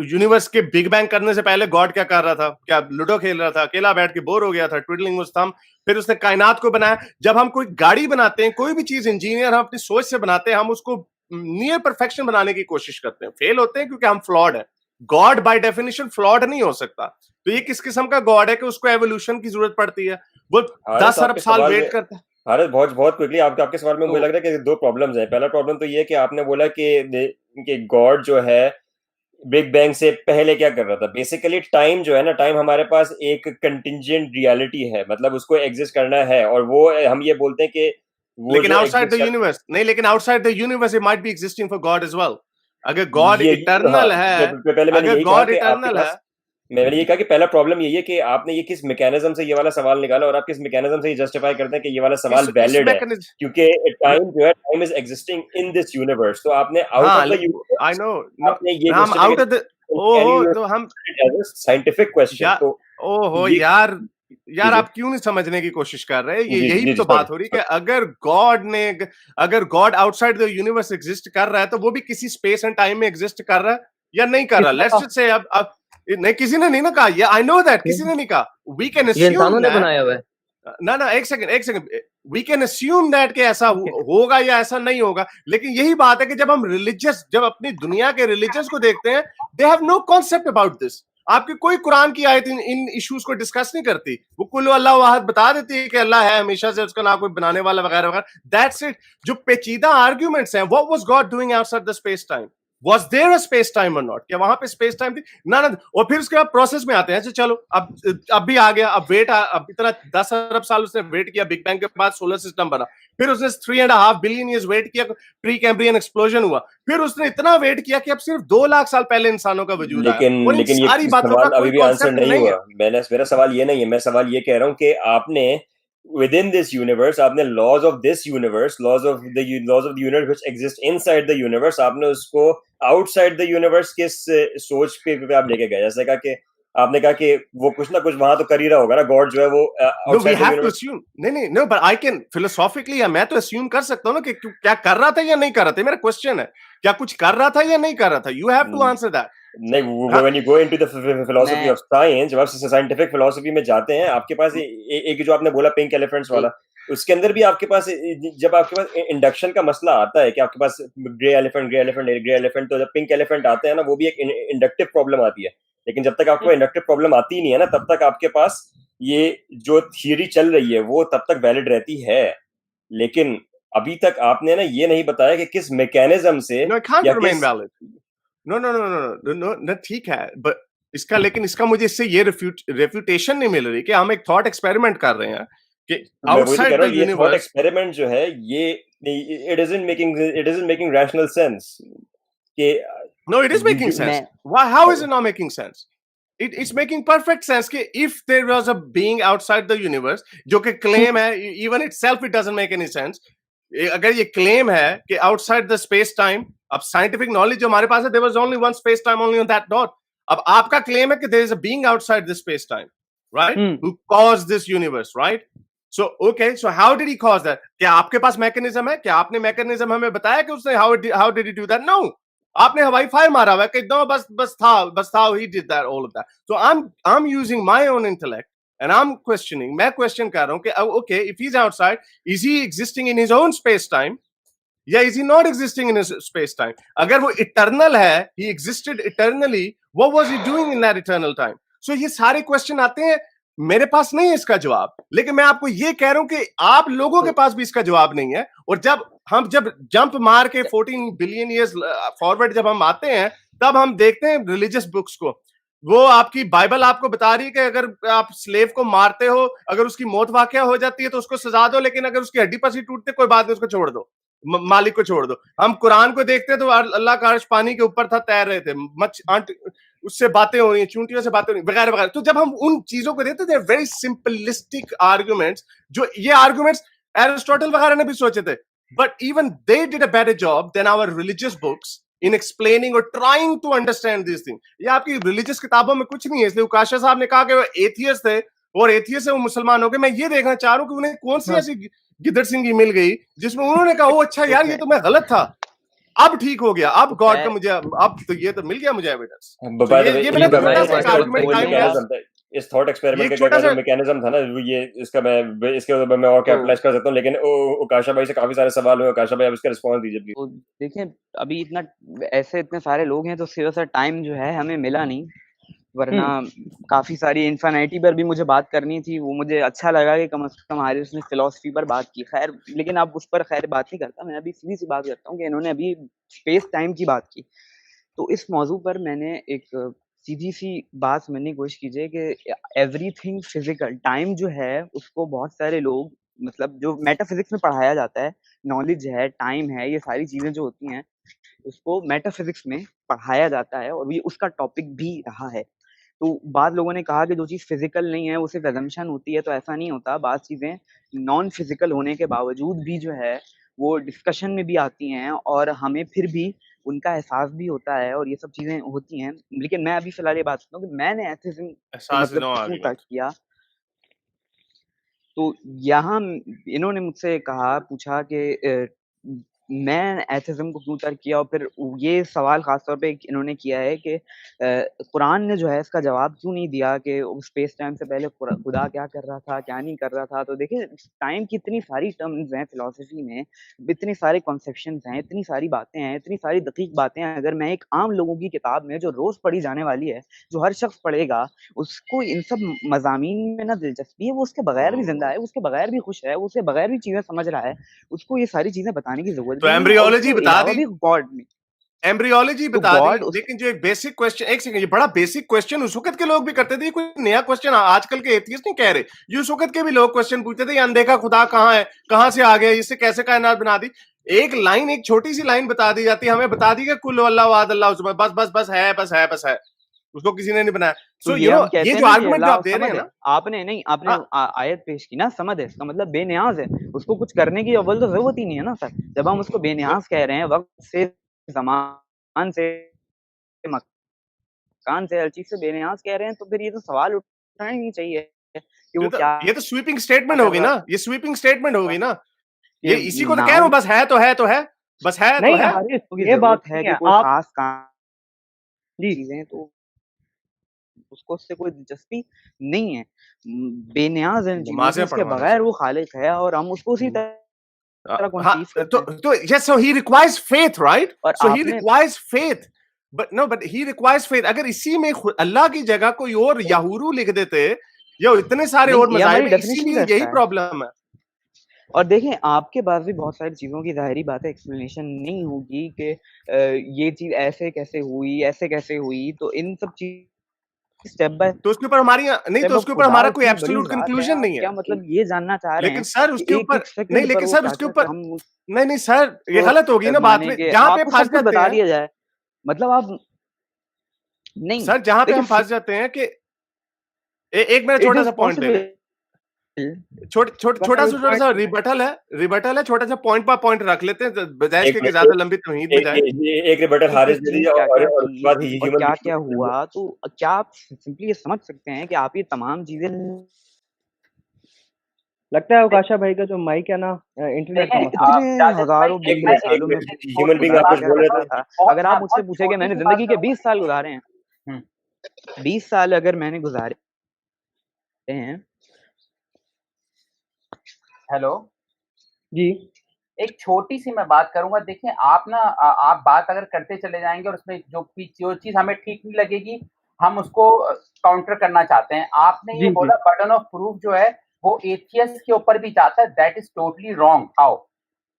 यूनिवर्स के बिग बैंग करने से पहले गॉड क्या कर रहा था? क्या लूडो खेल रहा था, अकेला बैठ के बोर हो गया था, ट्विडलिंग विद थंब। फिर उसने कायनात को बनाया। जब हम कोई गाड़ी बनाते हैं, कोई भी चीज इंजीनियर हम अपनी सोच से बनाते हैं, हम उसको नियर परफेक्शन बनाने की कोशिश करते हैं, फेल होते हैं क्योंकि हम फ्लॉड है। गॉड बाय डेफिनेशन फ्लॉड नहीं हो सकता। तो ये किस किस्म का गॉड है कि उसको एवोल्यूशन की जरूरत पड़ती है? वो 10 अरब साल वेट करता है। भारत बहुत बहुत क्विकली आपके सवाल में मुझे लग रहा है कि दो प्रॉब्लम्स हैं। पहला प्रॉब्लम तो ये है कि आपने बोला कि गॉड जो है बिग बैंग से पहले क्या कर रहा था। बेसिकली टाइम जो है ना, टाइम हमारे पास एक कंटिंजेंट रियलिटी है, मतलब उसको एग्जिस्ट करना है, और वो हम ये बोलते हैं कि वो लेकिन आउटसाइड द यूनिवर्स नहीं, लेकिन outside the universe it might be existing for God as well. अगर गॉड इटर्नल है, पहले मैंने अगर यही कहा गॉड कि इटर्नल है, मैंने ये कहा कि पहला प्रॉब्लम यही है कि आपने ये किस मैकेनिज्म से ये वाला सवाल निकाला और आप किस मैकेनिज्म से ये जस्टिफाई करते हैं कि ये वाला सवाल वैलिड है, क्योंकि टाइम जो है, time is existing in this universe. तो आपने out of the universe, I know, आपने ये हम आउट ऑफ द, ओहो तो हम साइंटिफिक क्वेश्चन, तो ओहो यार आप क्यों नहीं समझने की कोशिश कर रहे? यही तो बात हो रही है कि अगर God outside the universe exist कर रहा है, तो वो भी किसी स्पेस एंड टाइम में एग्जिस्ट कर रहा है या नहीं कर रहा? लेट्स जस्ट से अब नहीं, किसी ने नहीं ना कहा, ये आई नो दैट किसी ने नहीं कहा। वी कैन अस्यूम, इंसानों ने बनाया हुआ है। ना एक second, we can assume that कि ऐसा होगा या ऐसा नहीं होगा। लेकिन यही बात है कि जब हम जब अपनी दुनिया के रिलीजियस को देखते हैं, they have no concept about this. आपकी कोई कुरान की आयत इन इश्यूज को डिस्कस नहीं करती। वो कुल अल्लाह वाहिद बता देती है कि अल्लाह है हमेशा से, उसका ना कोई बनाने वाला वगैरह वगैरह, दैट्स इट। जो पेचीदा आर्ग्यूमेंट्स हैं, what was God doing outside the space time? Was there a space time or not? क्या वहां पे स्पेस टाइम थी? ना। और फिर उसके बाद प्रोसेस में आते हैं, चलो अब भी आ गया, अब इतना 10 अरब साल उसने वेट किया, बिग बैंग के बाद सोलर सिस्टम बना। फिर उसने 3.5 बिलियन ईयर्स वेट किया, प्री कैम्ब्रियन एक्सप्लोजन हुआ। फिर उसने इतना वेट किया कि अब सिर्फ 2 लाख साल पहले इंसानों का वजूद आया। लेकिन ये सवाल अभी भी आंसर नहीं हुआ। मेरा सवाल ये नहीं है, मैं सवाल ये कह रहा हूँ कि आपने within this universe, आपने laws of this universe, laws of the universe which exist inside the universe, आपने उसको outside the universe किस सोच पे आप लेके गए? जैसे कहा कि आपने कहा कि वो कुछ ना कुछ वहां तो कर ही रहा होगा ना, गॉड जो है वो outside the universe। नहीं, but I can philosophically, मैं तो assume कर सकता हूँ ना कि क्या कर रहा था या नहीं कर रहा था। मेरा क्वेश्चन है, क्या कुछ कर रहा था या नहीं कर रहा था? You have to answer that। नहीं, when you go into the philosophy of science, जब आप साइंटिफिक फिलोसफी में जाते हैं, आपके पास एक जो आपने बोला पिंक एलिफेंट्स वाला, उसके अंदर भी आपके पास, जब आपके पास इंडक्शन का मसला आता है कि आपके पास ग्रे एलिफेंट, तो जब पिंक एलिफेंट आते हैं ना, वो भी एक इंडक्टिव प्रॉब्लम आती है। लेकिन जब तक आपको इंडक्टिव प्रॉब्लम आती नहीं है ना, तब तक आपके पास ये जो थियरी चल रही है वो तब तक वैलिड रहती है। लेकिन अभी तक आपने ना ये नहीं बताया कि किस मैकेनिज्म से नो, ठीक है, बट लेकिन इसका मुझे इससे ये रेफ्यूटेशन नहीं मिल रही कि हम एक थॉट एक्सपेरिमेंट कर रहे हैं कि outside the universe. Thought experiment जो है ये it isn't making rational sense कि no, it is making sense. Why, how is it not making sense? It's making perfect sense कि if there was a being outside the universe, जो कि claim है, even itself it doesn't make any sense। अगर ये claim है कि outside the space time, अब scientific knowledge जो हमारे पास है, there was only one space time only on that dot। अब आपका claim है कि there is a being outside this space time, right? Who caused this universe, right? So okay, so how did he cause that? क्या आपके पास mechanism है? क्या आपने mechanism हमें बताया कि उसने how did he do that? No। आपने हवाई फायर मारा हुआ कि no, बस था, he did that, all of that। So I'm using my own intellect and I'm questioning, मैं question कर रहा हूँ कि okay, if he's outside, is he existing in his own space time या is he not existing in his space time? अगर वो eternal है, he existed eternally, what was he doing in that eternal time? So ये सारे question आते हैं, मेरे पास नहीं है इसका जवाब, लेकिन मैं आपको ये कह रहा हूं कि आप लोगों के पास भी इसका जवाब नहीं है। और जब जंप मार के 14 बिलियन ईयर्स फॉरवर्ड जब हम आते हैं, तब हम देखते हैं रिलीजियस बुक्स को। वो आपकी बाइबल आपको बता रही है कि अगर आप स्लेव को मारते हो, अगर उसकी मौत वाकया हो जाती है तो उसको सजा दो, लेकिन अगर उसकी हड्डी पसली टूटती कोई बात नहीं, उसको छोड़ दो। मालिक को छोड़ दो। हम कुरान को देखते हैं तो अल्लाह का अर्श पानी के ऊपर था, तैर रहे थे, उससे बातें हो रही हैं, चूंटियों से बातें हो रही हैं, वगैरह वगैरह। तो जब हम उन चीजों को देखते हैं, वेरी सिंपलिस्टिक आर्ग्यूमेंट्स, जो ये आर्ग्यूमेंट्स एरिस्टोटल वगैरह ने भी सोचे थे, but even they did a better job than our religious books in explaining और trying to understand this thing. ये आपकी रिलीजियस किताबों में कुछ नहीं है। इसलिए उकाशा साहब ने कहा कि वो एथियस्ट थे और एथियस्ट से वो मुसलमान हो गए। मैं ये देखना चाह रहा हूं कि उन्हें कौन सी ऐसी गिदड़ सिंगी मिल गई जिसमें उन्होंने कहा ओ अच्छा यार ये तो मैं गलत था, अब ठीक हो गया, अब गॉड का मुझे अब तो ये तो मिल गया मुझे एविडेंस। बाय द वे ये मैंने इनका छोटा सा एक मैकेनिज्म आर्गुमेंट टाइम लिया, था, इस थॉट एक्सपेरिमेंट ये का छोटा क्या सा मैकेनिज्म था ना, ये इसका मैं इसके ऊपर मैं और तो कैपिटलाइज कर सकता हूं, लेकिन उकाशा भाई से काफी सारे सवाल हुए। उकाशा भाई आप इसका रिस्पांस दीजिए प्लीज। तो देखिए अभी इतने सारे लोग हैं तो सिर्फ सा टाइम जो है हमें मिला नहीं, वरना काफी सारी इन्फिनिटी पर भी मुझे बात करनी थी। वो मुझे अच्छा लगा कि कम से कम हारिस ने फिलॉसफी पर बात की, खैर लेकिन अब उस पर खैर बात नहीं करता। मैं अभी सीधी सी बात करता हूँ कि इन्होंने अभी स्पेस टाइम की बात की, तो इस मौजू पर मैंने एक सीधी सी बात समझने की कोशिश कीजिए कि एवरीथिंग फिजिकल, टाइम जो है उसको बहुत सारे लोग, मतलब जो मेटाफिजिक्स में पढ़ाया जाता है, नॉलेज है, टाइम है, ये सारी चीजें जो होती हैं उसको मेटाफिजिक्स में पढ़ाया जाता है और ये उसका टॉपिक भी रहा है। तो बाद लोगों ने कहा कि जो चीज़ फिजिकल नहीं है वो सिर्फ एजम्पशन होती है, तो ऐसा नहीं होता। बाद चीज़ें नॉन फिजिकल होने के बावजूद भी जो है वो डिस्कशन में भी आती हैं और हमें फिर भी उनका एहसास भी होता है और ये सब चीज़ें होती हैं। लेकिन मैं अभी फिलहाल ये बात करता हूँ कि मैंने एथिज्म को एहसास मतलब नो क्यों आर्गुमेंट। तर्क किया। तो यहाँ इन्होंने मुझसे पूछा कि मैं एथिज्म को क्यों तर्क किया, और फिर ये सवाल खास तौर पे इन्होंने किया है कि कुरान ने जो है इसका जवाब क्यों नहीं दिया कि स्पेस टाइम से पहले खुदा क्या कर रहा था, क्या नहीं कर रहा था। तो देखिए टाइम की इतनी सारी टर्म्स हैं फिलॉसफी में, इतने सारे कॉन्सेप्शंस हैं, इतनी सारी बातें हैं, इतनी सारी दकीक बातें हैं। अगर मैं एक आम लोगों की किताब में जो रोज पढ़ी जाने वाली है, जो हर शख्स पढ़ेगा, उसको इन सब मज़ामीन में ना दिलचस्पी है, वो उसके बगैर भी जिंदा है, उसके बगैर भी खुश है, वो उसके बगैर भी चीजें समझ रहा है, उसको ये सारी चीजें बताने की जरूरत तो भी नहीं है। और एम्ब्रियोलॉजी उसके बता अलावा दी, भी गॉड में, एम्ब्रियोलॉजी तो बता दी, गॉड उस लेकिन जो एक बेसिक क्वेश्चन, एक सेकंड, ये बड़ा बेसिक क्वेश्चन उस वक्त के लोग भी करते थे। ये कोई नया क्वेश्चन आजकल के एथियस्ट नहीं कह रहे, ये उस वक्त के भी लोग क्वेश्चन पूछते थे, ये अनदेखा खुदा कहाँ है, कहाँ से आ गया, इससे कैसे कायनात बना दी। एक लाइन, एक छोटी सी लाइन बता दी जाती है, हमें बता दी कि कुल अल्लाह वाद अल्लाह, बस बस बस है, बस है, बस है, उसको किसी ने नहीं बनाया। तो सो ये हम कहते ये हैं जो ना कि आर्गुमेंट जो अल्लाह आप दे रहे समद हैं है, ना, आपने नहीं आपने हाँ, आयत पेश की ना, समद है, इसका मतलब बेनियाज है, उसको कुछ करने की अव्वल तो जरूरत ही नहीं है ना सर। जब हम उसको बेनियाज कह रहे हैं, वक्त से, जमान से, मकान से, हर चीज से बेनियाज कह रहे हैं, तो फिर ये तो सवाल उठाना ही नहीं चाहिए कि वो क्या ये तो स्वीपिंग स्टेटमेंट कर होगी रहा ना, ये स्वीपिंग स्टेटमेंट होगी ना, कि ये इसी को तो कह रहा हूँ, नाउन बस है तो है तो है, बस है तो नहीं है। हारिस, की ये बात जरूरत है नहीं कि है कोई आप खास काम जी। चीजें, तो उसको उससे कोई दिलचस्पी नहीं है। बेनियाज है इन चीजों से, नमाजें उसके पढ़वाना बगैर सिर्फ। वो खालिक है और हम उसको उसी तरह हाँ, कंसीव करते हैं। तो yes, so he requires faith, right? और So he आपने requires faith, but he requires faith। अगर इसी में अल्लाह की जगह कोई और याहुरू लिख देते, या इतने सारे नहीं, और ये मज़ाहिब हमारी है, डेफिनेशन इसीलिए यही बैठता है। प्रॉब्लम है। और देखें आपके पास भी बहुत सारी चीजों की ज़ाहिरी बात है एक्सप्लेनेशन नहीं होगी कि ये चीज ऐसे कैसे हुई, ऐसे कैसे हुई। तो इन सब चीज स्टेप बाय तो उसके ऊपर हमारी नहीं, तो स्टेप, अब उसके ऊपर खुदा हमारा कोई इतनी बड़ी एब्सोल्यूट ज़ात है, कंक्लूजन आप नहीं है। क्या मतलब ये जानना चाह रहे लेकिन हैं सर कि उसके एक ऊपर एक नहीं, सेकंड पर लेकिन वो सर क्या उसके क्या ऊपर हम नहीं सर, ये उसको गलत होगी ना बात में, मानेंगे, जहां पे आपको फंस सब कुछ जाते बता हैं दिया जाए, मतलब आप नहीं। सर, जहां पे देखिए हम फंस जाते हैं कि एक मेरा इट छोटा इज सा पॉइंट ले लें, छोटा सा रिबटल है, छोटा सा पॉइंट पर पॉइंट रख लेते हैं, बजाय एक इसके कि मिनट, ज्यादा लंबी तौहीद में जाए। एक रिबटल हारिस दे चीज दीजिए, क्या क्या और उसके की बाद और ह्यूमन क्या क्या बीइंग हुआ, तो क्या आप सिंपली ये समझ सकते हैं कि आप ये तमाम चीजें लगता है अवकाशा भाई का जो माइक है ना, इंटरनेट का मसला है। इतने हजारों एक बिलियन मिनट, सालों में ह्यूमन बीइंग खुदा आप क्या कुछ क्या बोल कर रहे रहा थे। था। अगर आप मुझसे पूछे कि मैंने जिंदगी के 20 साल गुजारे हैं, 20 साल अगर मैंने गुजारे हैं, हेलो जी एक छोटी सी मैं बात करूंगा। देखिए आप ना आप बात अगर करते चले जाएंगे और उसमें जो चीज हमें ठीक नहीं लगेगी हम उसको काउंटर करना चाहते हैं। आपने ये जी जी बोला बर्डन ऑफ प्रूफ जो है वो एथियस्ट के ऊपर भी जाता है, that is totally wrong. How?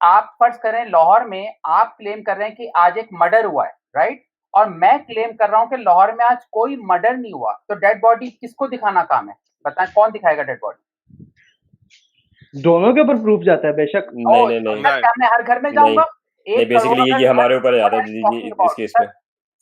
आप फर्ज करें लाहौर में आप क्लेम कर रहे हैं कि आज एक मर्डर हुआ है, राइट, और मैं क्लेम कर रहा हूं कि लाहौर में आज कोई मर्डर नहीं हुआ, तो डेड बॉडी किसको दिखाना काम है? बताएं कौन दिखाएगा डेड बॉडी? दोनों के ऊपर प्रूफ जाता है बेशक। नहीं नहीं नहीं सर क्या मैं हर घर में नहीं जाऊंगा? नहीं, 1 करोड़ बेसिकली अगर ये हमारे ऊपर what आता are है you talking इस about? केस सर में।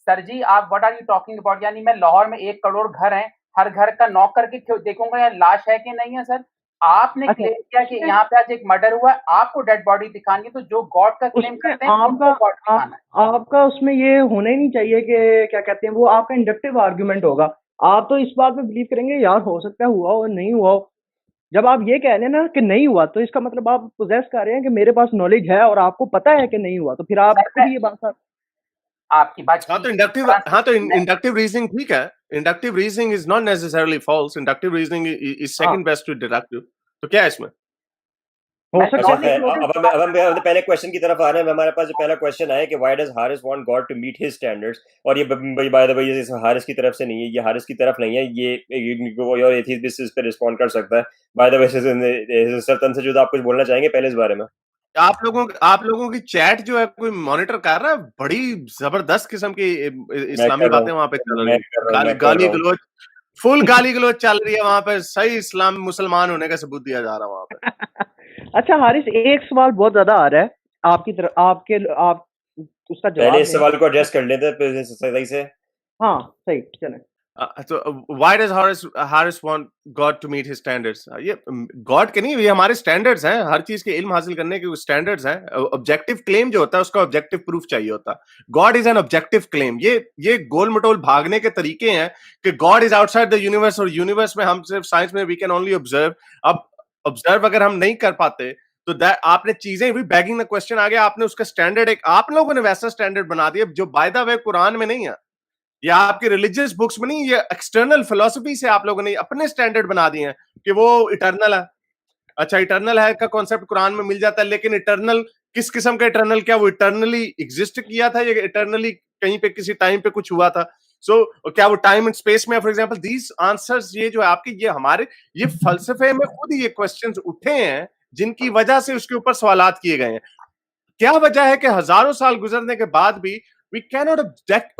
सर जी आप what are you talking about? यानी मैं लाहौर में 1 करोड़ घर हैं, हर घर का नॉक करके क्यों देखूंगा यार लाश है कि नहीं है सर? आपने अच्छा, क्लेम किया कि उसमें यहाँ पे आज एक मर्डर हुआ है, आपको डेड बॉडी दिखानी है, तो जो गॉड का क्लेम उसमें करते हैं आपका उनको गॉड दिखाना है। आपका उसमें ये होना ही नहीं चाहिए कि क्या कहते हैं, वो आपका इंडक्टिव आर्गुमेंट होगा। आप तो इस बात पे बिलीव करेंगे यार हो सकता है हुआ हो नहीं हुआ हो। जब आप ये कह रहे हैं ना कि नहीं हुआ, तो इसका मतलब आप पोजेस कर रहे हैं कि मेरे पास नॉलेज है और आपको पता है कि नहीं हुआ, तो फिर आप सर खुद मैं ये बात आपकी बात हाँ तो ठीक है, मैं इंडक्टिव रीजनिंग ठीक है, inductive reasoning is not necessarily false, inductive reasoning is हाँ सेकंड बेस्ट टू डिडक्टिव। तो क्या है इसमें? हो मैं अच्छा सकता है है, लॉजिक कि अब हम पहले क्वेश्चन की तरफ आ रहे हैं। हमारे पास जो पहला क्वेश्चन है कि why does Harris want God to meet his standards, और ये बाय द वे ये हारिस की तरफ से नहीं है, ये हारिस की तरफ नहीं है, ये कोई और एथीस्ट भी इस पे रिस्पॉन्ड कर सकता है। बाय द वे सर तंसुजुद आप कुछ बोलना चाहेंगे पहले इस बारे में? आप लोगों की चैट जो है कोई मॉनिटर कर रहा है? बड़ी जबरदस्त किस्म की मैं इस्लामी कर रहा बातें वहां पे चल हूँ रही मैं हैं, कर रहा हूँ मैं कर गाली रहा हूँ गलौज, फुल गाली गलौज चल रही है वहां पे, सही इस्लाम मुसलमान होने का सबूत दिया जा रहा है वहां पे। अच्छा हारिस, एक सवाल बहुत ज्यादा आ रहा है आपकी तरफ, आप उसका पहले जवाब इस दें। सवाल को एड्रेस कर लेते हैं सही से। हाँ सही, चलें। तो why does Harris want God to meet his standards? ये गॉड के नहीं, ये हमारे स्टैंडर्ड्स हैं, हर चीज के इल्म हासिल करने के स्टैंडर्ड्स हैं। ऑब्जेक्टिव क्लेम जो होता है उसका ऑब्जेक्टिव प्रूफ चाहिए होता है। God is an objective claim. ये गोल मटोल भागने के तरीके हैं कि God is outside the universe, और यूनिवर्स में हम सिर्फ साइंस में वी कैन ओनली ऑब्जर्व। अब ऑब्जर्व अगर हम नहीं कर पाते तो आपने चीजें भी बैगिंग द क्वेश्चन आ गया, आपने उसका स्टैंडर्ड एक आप लोगों ने वैसा स्टैंडर्ड बना दिया जो बाय द वे कुरान में नहीं है, या आपके रिलीजियस बुक्स में नहीं, ये एक्सटर्नल फिलोसफी से आप लोगों ने अपने स्टैंडर्ड बना दिए हैं कि वो इटर्नल है। अच्छा, इटर्नल है का कॉन्सेप्ट कुरान में मिल जाता है, लेकिन इटर्नल किस किस्म का इटर्नल? क्या वो इटर्नली एग्जिस्ट किया था या इटर्नली कहीं पे किसी टाइम पे कुछ हुआ था? क्या वो टाइम एंड स्पेस में? फॉर एग्जांपल दीज आंसर्स, ये जो है आपके, ये हमारे ये फलसफे में खुद ही ये क्वेश्चंस उठे हैं जिनकी वजह से उसके ऊपर सवालात किए गए हैं। क्या वजह है कि हजारों साल गुजरने के बाद भी वी कैनॉट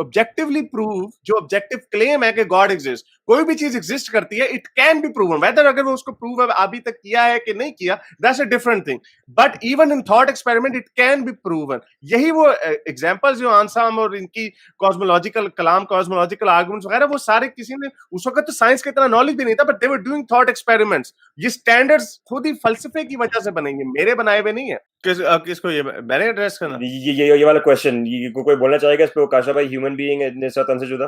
ऑब्जेक्टिवली प्रूव जो ऑब्जेक्टिव क्लेम है कि गॉड एग्जिस्ट। कोई भी चीज एग्जिस्ट करती है, it can be proven, whether अगर वो उसको प्रूव अभी तक किया है कि नहीं किया, that's a different thing, but even in thought experiment it can be proven. यही वो एग्जांपल्स जो आंसाम और इनकी कॉस्मोलॉजिकल कलाम, कॉस्मोलॉजिकल आर्गुमेंट्स वगैरह, वो सारे किसी ने उस वक्त तो साइंस का इतना नॉलेज भी नहीं था, but they were doing thought experiments. ये स्टैंडर्ड्स खुद ही फलसफे की वजह से बनेंगे, मेरे बनाए हुए नहीं है। किसको ये मैंने एड्रेस करना? ये वाला क्वेश्चन कोई बोलना चाहेगा इस पे? काशा भाई, ह्यूमन बीइंग तन से जुदा,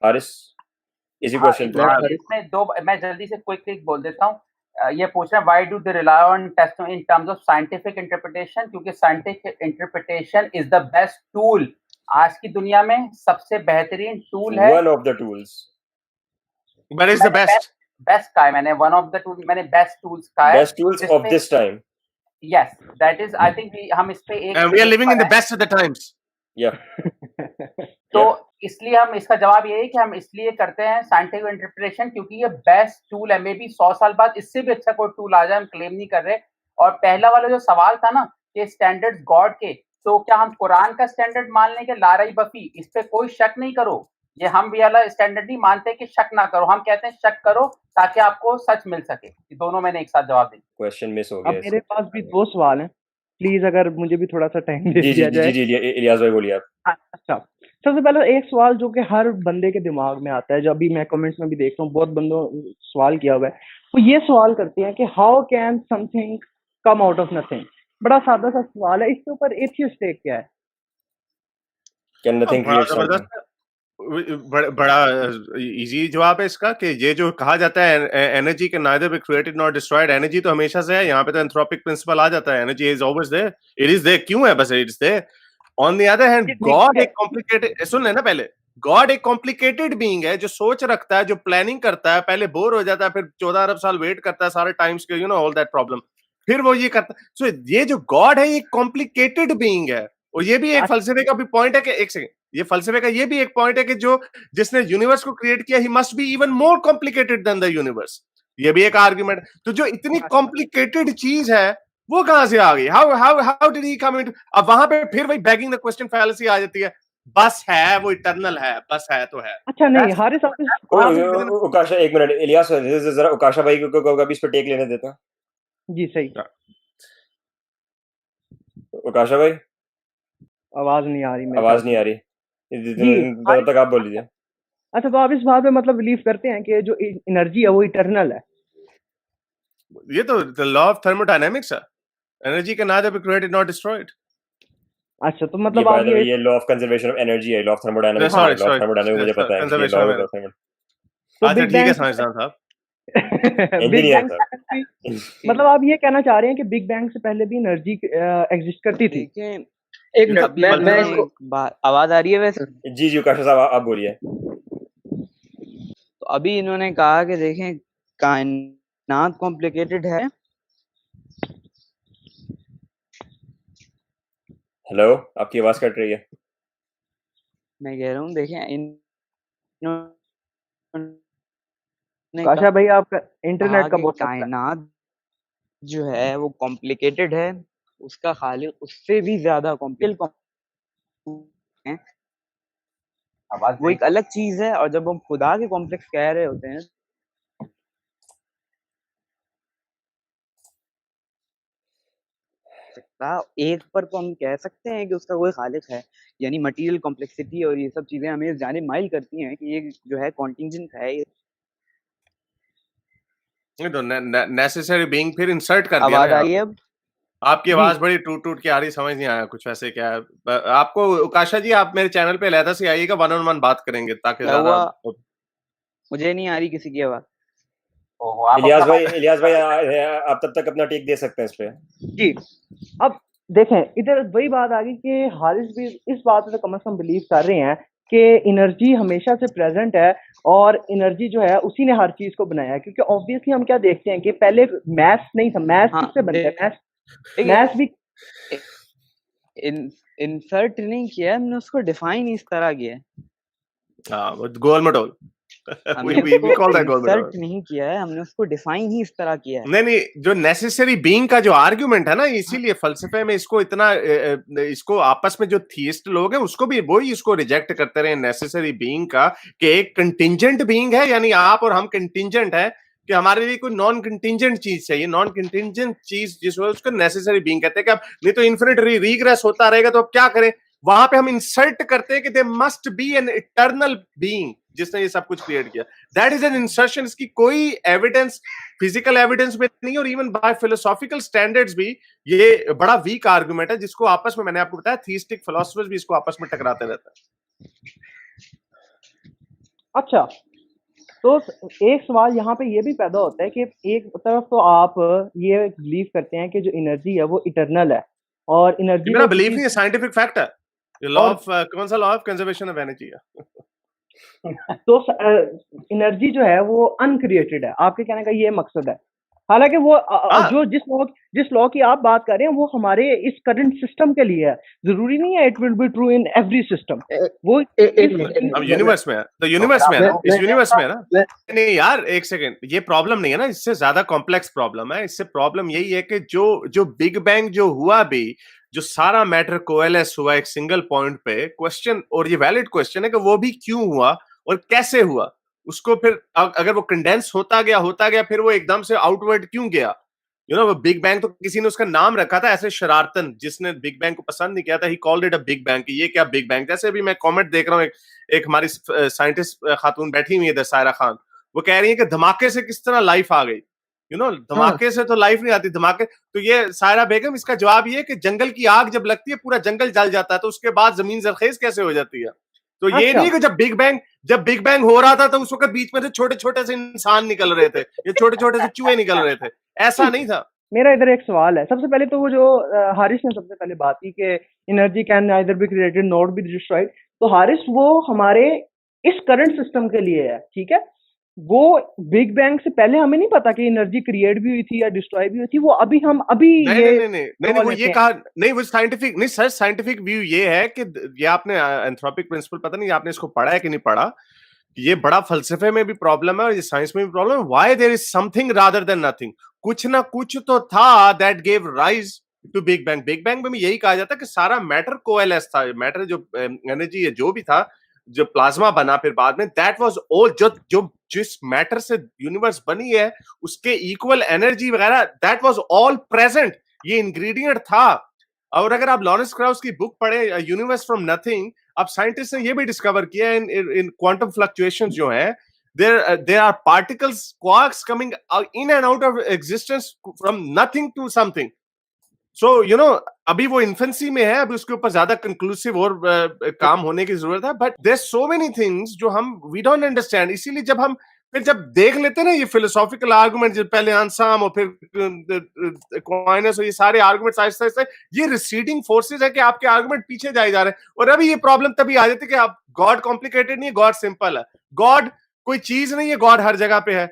हारिस इसी क्वेश्चन पे। हाँ, इसमें दो मैं जल्दी से क्विक बोल देता हूँ। ये पूछ रहे हैं why do they rely on test in terms of scientific interpretation, क्योंकि scientific interpretation is the best tool, आज की दुनिया में सबसे बेहतरीन टूल है। One of the tools, but is the best का है, मैंने वन ऑफ द टूल, मैंने बेस्ट टूल्स का है, best tools of this time. Yes that is, I think हम इस पे एक we are living in the best of the times. या तो इसलिए हम, इसका जवाब ये है कि हम इसलिए करते हैं साइंटिफिक इंटरप्रिटेशन क्योंकि ये बेस्ट टूल है। मे बी 100 साल बाद इससे भी अच्छा कोई टूल आ जाए, हम क्लेम नहीं कर रहे। और पहला वाला जो सवाल था ना कि स्टैंडर्ड्स गॉड के, तो क्या हम कुरान का स्टैंडर्ड मान लें कि लाराई बफी? इस पे कोई शक नहीं करो, ये हम भी वाला स्टैंडर्ड नहीं मानते कि शक ना करो, हम कहते हैं शक करो ताकि आपको सच मिल सके। ये दोनों मैंने एक साथ जवाब दिए। क्वेश्चन मिस हो अब गया। मेरे पास भी 2 सवाल हैं, प्लीज अगर मुझे भी थोड़ा सा टाइम दे जी दिया जाए। जी इलियास भाई बोलिए आप। अच्छा, सबसे पहले एक सवाल जो कि हर बंदे के दिमाग में आता है, जो अभी मैं कमेंट्स में भी देख रहा हूँ बहुत बंदों सवाल किया हुआ है, वो ये सवाल करते हैं कि how can something come out of nothing. बड़ा सादा सा सवाल है, इसके ऊपर एथियस्ट टेक क्या है? कैन नथिंग बड़ा क्रिएट समथिंग? जबरदस्त, बड़ा इजी जवाब है इसका कि ये जो कहा जाता है energy can neither be created not destroyed, energy तो हमेशा से है। यहाँ पे तो एंथ्रोपिक प्रिंसिपल आ जाता है, energy is always there, it is there. क्यों है? बस it is there. On the other hand God एक कॉम्प्लिकेटेड, सुन लेना पहले, गॉड एक कॉम्प्लिकेटेड बीइंग है जो सोच रखता है, जो प्लानिंग करता है, पहले बोर हो जाता है, फिर 14 अरब साल वेट करता है सारे टाइम्स के, you know all that problem, फिर वो ये करता है। सो ये जो गॉड है ये कॉम्प्लिकेटेड बीइंग है। और ये भी एक फलसफे का भी पॉइंट है कि, एक सेकंड, ये फलसफे का ये भी एक पॉइंट है कि जो जिसने यूनिवर्स को क्रिएट किया, he must be even more complicated then the universe. ये भी एक आर्गुमेंट। तो जो इतनी कॉम्प्लिकेटेड चीज है वो कहां से आ गई? How how how did he come into? अब वहां पे फिर वही बैगिंग द क्वेश्चन फैलेसी आ जाती है। बस है, वो इटर्नल है, बस है तो है। अच्छा नहीं हारिस, आप उकाशा, एक मिनट इलियास, जरा उकाशा भाई को अभी इस पर टेक लेने देता। जी सही। उकाशा भाई आवाज नहीं आ रही मेरे आवाज ख्याल नहीं से। आ रही जी तब तक आप बोल लीजिए। अच्छा, तो आप इस बात पे मतलब बिलीव करते हैं कि जो एनर्जी है वो इटर्नल है? ये तो लॉ ऑफ थर्मोडायनेमिक्स है, energy can neither be created nor destroyed. अच्छा, तो ये मतलब बाय आप द वे ये law of conservation of energy है, लॉ ऑफ थर्मोडायनामिक्स हाँ नहीं है। Sorry law of sorry, thermodynamics मुझे पता है कि ये लॉ कंजर्वेशन ऑफ में। तो अच्छा बिग ठीक है बैंग से साइंसदान साहब। बिग इंजीनियर बैंग से साहब। पहले भी मतलब आप ये कहना चाह रहे हैं कि बिग बैंग से पहले भी एनर्जी एग्जिस्ट करती थी? देखें एक मिनट, अभी मैं मतलब इसको आवाज आ रही है वैसे? जी जी उकाशा साहब आप बोलिए। तो अभी इन्होंने कहा कि देखें कायनात कॉम्प्लिकेटेड है। हेलो, आपकी आवाज कट रही है। मैं कह रहा हूँ देखें इन्होंने काशा भाई आपका कहा इंटरनेट का कि बहुत मसला है। कायनात जो है वो कॉम्प्लिकेटेड है, उसका खालिक उससे भी ज्यादा कॉम्प्लिकेटेड है। आवाज वो एक अलग चीज है, और जब हम खुदा के कॉम्प्लेक्स कह रहे होते हैं एक पर तो हम कह सकते हैं कि उसका कोई खालिक है, यानी मटेरियल कॉम्प्लेक्सिटी और ये सब चीजें हमें इस जानिब माइल करती हैं कि ये जो है कॉन्टिंजेंट है। ये तो नेसेसरी बीइंग फिर इंसर्ट कर दिया आवाज ना आ यहाँ रही है पे। अब? आपकी जी आवाज बड़ी टूट टूट के आ रही, समझ नहीं आया कुछ वैसे क्या है। आपको उकाशा जी आप मेरे चैनल पे अलहदा से आइएगा, 1-on-1 बात करेंगे ताकि क्या ज्यादा। हुआ? मुझे नहीं आ रही किसी की आवाज। ओहो, आप अपना इलियास भाई आप तब तक अपना टेक दे सकते हैं इस पे। जी। अब देखें, इधर वही बात आ गई कि हारिस भी इस बात पे तो कम से कम बिलीव कर रहे हैं कि एनर्जी हमेशा से प्रेजेंट है, और एनर्जी जो है उसी ने हर चीज को बनाया है। क्योंकि ऑब्वियसली हम क्या देखते हैं कि पहले मैथ्स नहीं था, मैथ्स हाँ किससे बनता है? देखिए, मैथ्स भी इंसर्ट नहीं किया है, हमने उसको डिफाइन इस तरह किया है। हाँ, वो गोल मटोल। हमने we उसको call that गोल इंसर्ट मटोल। नहीं किया है, हमने उसको डिफाइन ही इस तरह किया है। नहीं नहीं, जो नेसेसरी बीइंग का जो आर्गुमेंट है ना, इसीलिए फलसफे में इसको इतना इसको आपस में जो थीस्ट लोग हैं उसको भी वही इसको रिजेक्ट करते रहे नेसेसरी बीइंग का, कि एक कंटिंजेंट बीइंग है, यानी आप और हम कंटिंजेंट है, कि हमारे लिए कोई नॉन कंटिंजेंट चीज चाहिए। नॉन कंटिंजेंट चीज जिसको उसको नेसेसरी बीइंग कहते हैं। कि अब नहीं तो इन्फिनिट रीग्रेस होता रहेगा तो अब क्या करें? वहां पे हम इंसर्ट करते हैं कि they must be an eternal being जिसने ये सब कुछ क्रिएट किया। That is an insertion. इसकी कोई एविडेंस फिजिकल एविडेंस में नहीं, और इवन बाय फिलोसॉफिकल स्टैंडर्ड्स भी ये बड़ा वीक आर्गुमेंट है, जिसको आपस में मैंने आपको बताया थीस्टिक फिलोसफर्स भी इसको आपस में टकराते रहते हैं। अच्छा, तो एक सवाल यहाँ पे ये भी पैदा होता है कि एक तरफ तो आप ये बिलीव करते हैं कि जो एनर्जी है वो इटर्नल है, और ये एनर्जी मेरा को बिलीफ किसी नहीं है, साइंटिफिक फैक्ट है। ये लॉ और ऑफ कौन सा law of conservation of energy है। तो एनर्जी जो है वो अनक्रिएटेड है, आपके कहने का ये मकसद है। हालांकि वो हाँ, जो जिस लॉ की आप बात कर रहे हैं वो हमारे इस करंट सिस्टम के लिए है, जरूरी नहीं है it will be true in every system. वो अब यूनिवर्स में है तो यूनिवर्स में है ना, इस यूनिवर्स में है ना। नहीं यार एक सेकंड, ये प्रॉब्लम नहीं है ना, इससे ज्यादा कॉम्प्लेक्स प्रॉब्लम है। इससे प्रॉब्लम यही है कि जो जो बिग बैंग जो हुआ भी, जो सारा मैटर कोएलेस हुआ एक सिंगल पॉइंट पे, क्वेश्चन, और ये वैलिड क्वेश्चन है कि वो भी क्यों हुआ और कैसे हुआ। उसको फिर अगर वो कंडेंस होता गया फिर वो एकदम से आउटवर्ड क्यों गया? वो बिग बैंग तो किसी ने उसका नाम रखा था ऐसे शरारतन, जिसने बिग बैंग को पसंद नहीं किया था, he called it a big bang. ये क्या बिग बैंग? जैसे अभी मैं कमेंट देख रहा हूँ, एक हमारी साइंटिस्ट खातून बैठी हुई है सायरा खान, वो कह रही है कि धमाके से किस तरह लाइफ आ गई। धमाके से तो लाइफ नहीं आती, धमाके। तो ये सायरा बेगम, इसका जवाब ये कि जंगल की आग जब लगती है पूरा जंगल जल जाता है, तो उसके बाद जमीन जरखेज कैसे हो जाती है? तो ये अच्छा नहीं कि जब बिग बैंग हो रहा था तो उस वक्त बीच में से छोटे छोटे से इंसान निकल रहे थे या छोटे छोटे से चूहे निकल रहे थे, ऐसा नहीं था। मेरा इधर एक सवाल है। सबसे पहले तो वो जो हारिस ने सबसे पहले बात की कि energy can neither be created not be destroyed, तो हारिस वो हमारे इस करंट सिस्टम के लिए है, ठीक है। वो बिग बैंग से पहले हमें नहीं पता कि एनर्जी क्रिएट भी हुई थी या डिस्ट्रॉय भी हुई थी, वो अभी नहीं ये नहीं नहीं नहीं नहीं, नहीं वो ये कहा नहीं, वो साइंटिफिक नहीं सर, साइंटिफिक व्यू ये है कि ये आपने एंथ्रोपिक प्रिंसिपल, पता नहीं आपने इसको पढ़ा है कि नहीं पढ़ा। ये बड़ा फलसफे में भी प्रॉब्लम है और ये साइंस में भी प्रॉब्लम है। Why there is something rather than nothing. कुछ ना कुछ तो था that gave rise to big bang. Big bang में यही कहा जाता है कि सारा मैटर कोएलेस था, मैटर जो एनर्जी है जो भी था, जो प्लाज्मा बना फिर बाद में, दैट वाज ऑल, जो जिस मैटर से यूनिवर्स बनी है उसके इक्वल एनर्जी वगैरह, दैट वाज ऑल प्रेजेंट, ये इंग्रेडिएंट था। और अगर आप लॉरेंस क्राउस की बुक पढ़े यूनिवर्स फ्रॉम नथिंग, अब साइंटिस्ट ने ये भी डिस्कवर किया इन क्वांटम फ्लक्चुएशंस जो है, there are particles, quarks coming in and out of existence from nothing to something. So अभी वो इन्फेंसी में है, अभी उसके ऊपर ज्यादा कंक्लूसिव और काम होने की जरूरत है, but there so many things जो हम वी डोंट अंडरस्टैंड। इसीलिए जब देख लेते हैं ना ये फिलोसॉफिकल आर्गुमेंट, जो पहले अंसाम और फिर क्वाइनस और ये सारे आर्गुमेंट्स आहिस्ता आहिस्ता, ये रिसीडिंग फोर्सेस है कि आपके आर्गुमेंट पीछे जाए जा रहे हैं। और अभी ये प्रॉब्लम तभी आ जाती है कि आप गॉड कॉम्प्लिकेटेड नहीं है, गॉड सिंपल है, गॉड कोई चीज नहीं है, गॉड हर जगह पे है।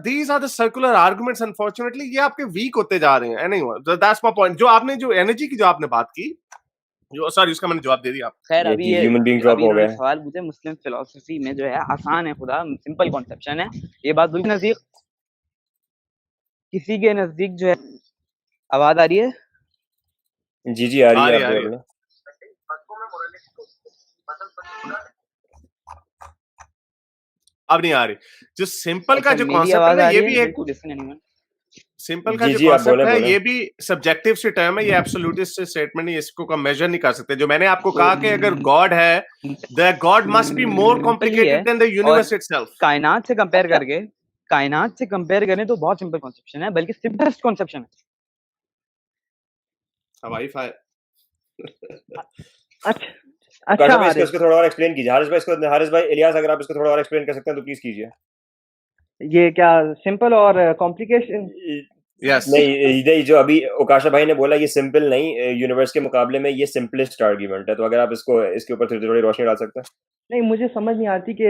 these are the circular arguments, unfortunately, ये आपके वीक होते जा रहे हैं। नहीं, that's my point। जो आपने जो एनर्जी की जो आपने बात की, जो सॉरी उसका मैंने जवाब दे दिया। खैर अभी ये ह्यूमन बीइंग ड्रॉप हो गए। सवाल पूछे मुस्लिम फिलोसफी में जो है आसान है, खुदा सिंपल कॉन्सेप्शन है, ये बात बिल्कुल नजदीक किसी के नजदीक जो है। आवाज आ रही है? जी आ रही है। अब नहीं आ रही। जो सिंपल का जो कॉन्सेप्ट है ना, ये भी एक सिंपल का जो कॉन्सेप्ट है, ये भी सब्जेक्टिव से टर्म है, ये एब्सोल्यूटिस्ट स्टेटमेंट नहीं, इसको हम मेजर नहीं कर सकते। जो मैंने आपको कहा कि अगर गॉड है, the God must be more complicated then the universe itself. कायनात से कंपेयर करें तो बहुत सिंपल कॉन्सेप्शन है, बल्कि सिंपलेस्ट कॉन्सेप्शन है। हवाई फायर। अच्छा इसको थोड़ा और एक्सप्लेन कीजिए। हारिस भाई इलियास, अगर आप इसको थोड़ा और एक्सप्लेन कर सकते हैं तो प्लीज कीजिए। ये क्या सिंपल और कॉम्प्लिकेशन? यस नहीं, जो अभी ओकाशा भाई ने बोला ये सिंपल नहीं, यूनिवर्स के मुकाबले में ये सिंपलेस्ट आर्गुमेंट है। तो अगर आप इसके ऊपर थोड़ी रोशनी डाल सकते हैं। नहीं, मुझे समझ नहीं आती कि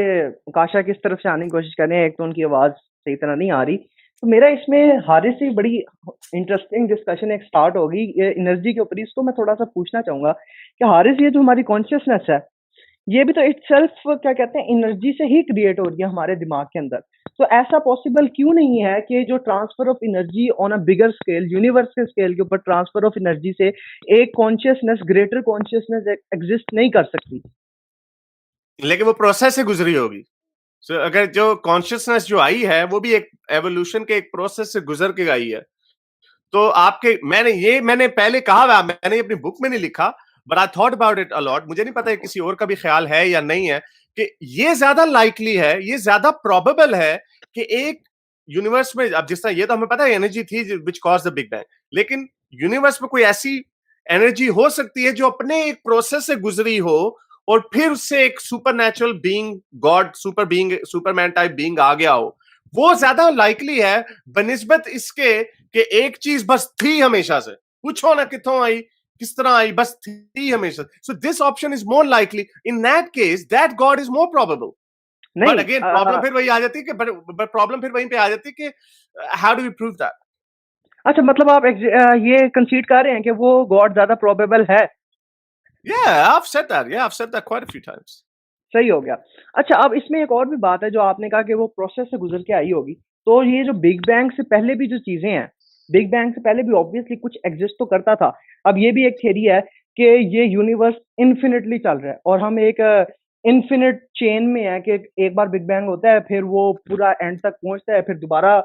ओकाशा किस तरफ से आने की कोशिश कर रहे हैं। एक तो उनकी आवाज सही तरह नहीं आ रही, तो मेरा इसमें हारिस से बड़ी इंटरेस्टिंग डिस्कशन एक स्टार्ट होगी एनर्जी के ऊपर। इसको मैं थोड़ा सा पूछना चाहूंगा कि हारिस, ये जो हमारी कॉन्शियसनेस है, ये भी तो इटसेल्फ क्या कहते हैं एनर्जी से ही क्रिएट हो रही है हमारे दिमाग के अंदर। तो ऐसा पॉसिबल क्यों नहीं है कि जो transfer of energy on a bigger scale, universe के स्केल के ऊपर ट्रांसफर ऑफ एनर्जी से एक कॉन्शियसनेस, ग्रेटर कॉन्शियसनेस एग्जिस्ट नहीं कर सकती? लेकिन वो प्रोसेस से गुजरी होगी। So, अगर जो कॉन्शियसनेस जो आई है वो भी एक एवोल्यूशन के एक प्रोसेस से गुजर के आई है। तो मैंने पहले कहा, मैंने अपनी बुक में नहीं लिखा, but I thought about it a lot. मुझे नहीं पता है किसी और का भी ख्याल है या नहीं है कि ये ज्यादा लाइकली है, ये ज्यादा प्रोबेबल है कि एक यूनिवर्स में, अब जिस तरह ये तो हमें पता है एनर्जी थी which cause the big bang, लेकिन यूनिवर्स में कोई ऐसी एनर्जी हो सकती है जो अपने एक प्रोसेस से गुजरी हो और फिर उससे एक supernatural being, God, superman type being आ गया हो। वो ज्यादा लाइकली है बनिस्बत इसके कि एक चीज बस थी हमेशा से, पूछो ना कितों आई, किस तरह आई, बस थी हमेशा। So this option is more likely. In that case that God is more probable. But again problem फिर वही आ जाती है कि प्रॉब्लम फिर वहीं पे आ जाती है कि how do we prove that? अच्छा, मतलब आप ये कंसीड कर रहे हैं कि वो गॉड ज्यादा प्रोबेबल है? Yeah, I've said that. Yeah, I've said that quite a few times. सही हो गया। अच्छा, अब इसमें एक और भी बात है जो आपने कहा कि वो प्रोसेस से गुजर के आई होगी। तो ये जो बिग बैंग से पहले भी जो चीजें हैं, बिग बैंग से पहले भी ऑब्वियसली कुछ एग्जिस्ट तो करता था। अब ये भी एक थ्योरी है कि ये यूनिवर्स इन्फिनिटली चल रहा है और हम एक इन्फिनिट चेन में है कि एक बार बिग बैंग होता है, फिर वो पूरा एंड तक पहुंचता है, फिर दोबारा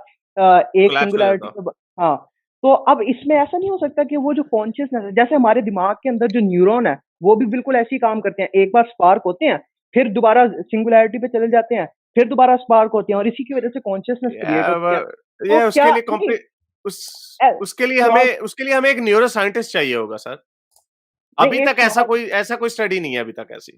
एक सिंगुलैरिटी। हाँ, तो अब इसमें ऐसा नहीं हो सकता कि वो जो कॉन्शियसनेस है, जैसे हमारे दिमाग के अंदर जो न्यूरॉन है वो भी बिल्कुल ऐसे ही काम करते हैं, एक बार स्पार्क होते हैं, फिर दोबारा सिंगुलैरिटी पे चले जाते हैं, फिर दोबारा स्पार्क होते हैं, और इसी की वजह से कॉन्शियसनेस क्रिएट होती है। उसके लिए हमें एक न्यूरो साइंटिस्ट चाहिए होगा सर। अभी तक ऐसा कोई स्टडी नहीं है अभी तक ऐसी।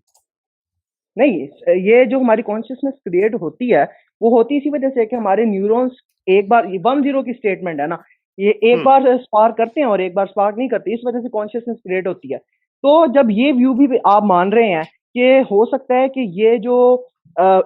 नहीं, ये जो हमारी कॉन्शियसनेस क्रिएट होती है वो होती इसी वजह से कि हमारे न्यूरॉन्स एक बार 1-0 की स्टेटमेंट है ना, ये एक बार स्पार्क करते हैं और एक बार स्पार्क नहीं करते, इस वजह से कॉन्शियसनेस क्रिएट होती है। तो जब ये व्यू भी आप मान रहे हैं कि हो सकता है कि ये जो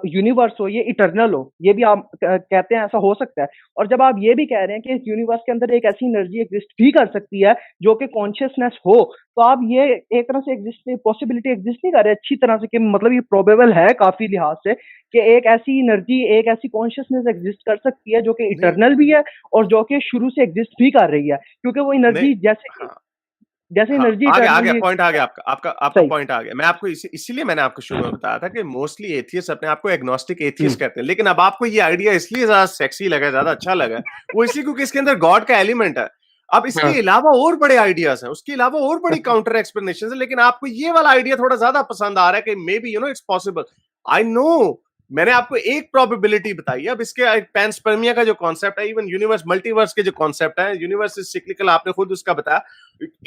यूनिवर्स हो ये इटर्नल हो, ये भी आप कहते हैं ऐसा हो सकता है, और जब आप ये भी कह रहे हैं कि इस यूनिवर्स के अंदर एक ऐसी एनर्जी एग्जिस्ट भी कर सकती है जो कि कॉन्शियसनेस हो, तो आप ये एक तरह से पॉसिबिलिटी एग्जिस्ट नहीं कर रहे अच्छी तरह से, कि मतलब ये प्रोबेबल है काफी लिहाज से कि एक ऐसी एनर्जी, एक ऐसी कॉन्शियसनेस एग्जिस्ट कर सकती है जो कि इटर्नल भी है और जो कि शुरू से एग्जिस्ट भी कर रही है, क्योंकि वो एनर्जी जैसे जैसे हाँ, एनर्जी आ गया इटर्नली पॉइंट आ गया आपका सही। पॉइंट आ गया। मैं आपको इसीलिए मैंने आपको शुरू में बताया था कि मोस्टली एथियस्ट अपने आप को एग्नोस्टिक एथियस्ट कहते हैं, लेकिन अब आपको ये आइडिया इसलिए ज्यादा सेक्सी लगा, ज्यादा अच्छा लगा, वो इसलिए क्योंकि इसके अंदर गॉड का एलिमेंट है। अब इसके हाँ अलावा और बड़े आइडियाज हैं, उसके अलावा और बड़ी काउंटर एक्सप्लेनेशन है, लेकिन आपको ये वाला आइडिया थोड़ा ज्यादा पसंद आ रहा है कि may be it's possible. I know, मैंने आपको एक प्रोबेबिलिटी बताई। अब इसके पैनस्पर्मिया का जो कॉन्सेप्ट है, इवन यूनिवर्स मल्टीवर्स के जो कॉन्सेप्ट है, यूनिवर्स इज सिक्लिकल, आपने खुद उसका बताया,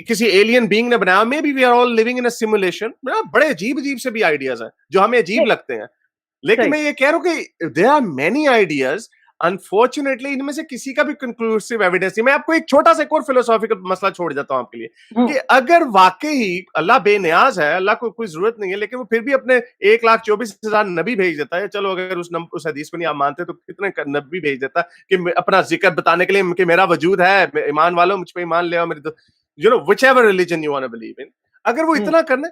किसी एलियन बीइंग ने बनाया, maybe we are all living in a simulation. बड़े अजीब अजीब से भी आइडियाज हैं जो हमें अजीब लगते हैं, लेकिन सही। मैं ये कह रहा हूं कि there are many ideas, unfortunately इनमें से किसी का भी कंक्लूसिव एविडेंस नहीं। मैं आपको एक छोटा सा एक और फिलोसॉफिकल मसला छोड़ जाता हूं आपके लिए, कि अगर वाकई ही अल्लाह बेनियाज है, अल्लाह को कोई जरूरत नहीं है, लेकिन वो फिर भी अपने 1,24,000 नबी भेज देता है। चलो अगर उस हदीस को नहीं आप मानते तो कितने नबी भेज देता है कि अपना जिक्र बताने के लिए कि मेरा वजूद है, ईमान वालों मुझ पे ईमान ले आओ, मेरे whichever religion you want to believe in. अगर वो इतना करना,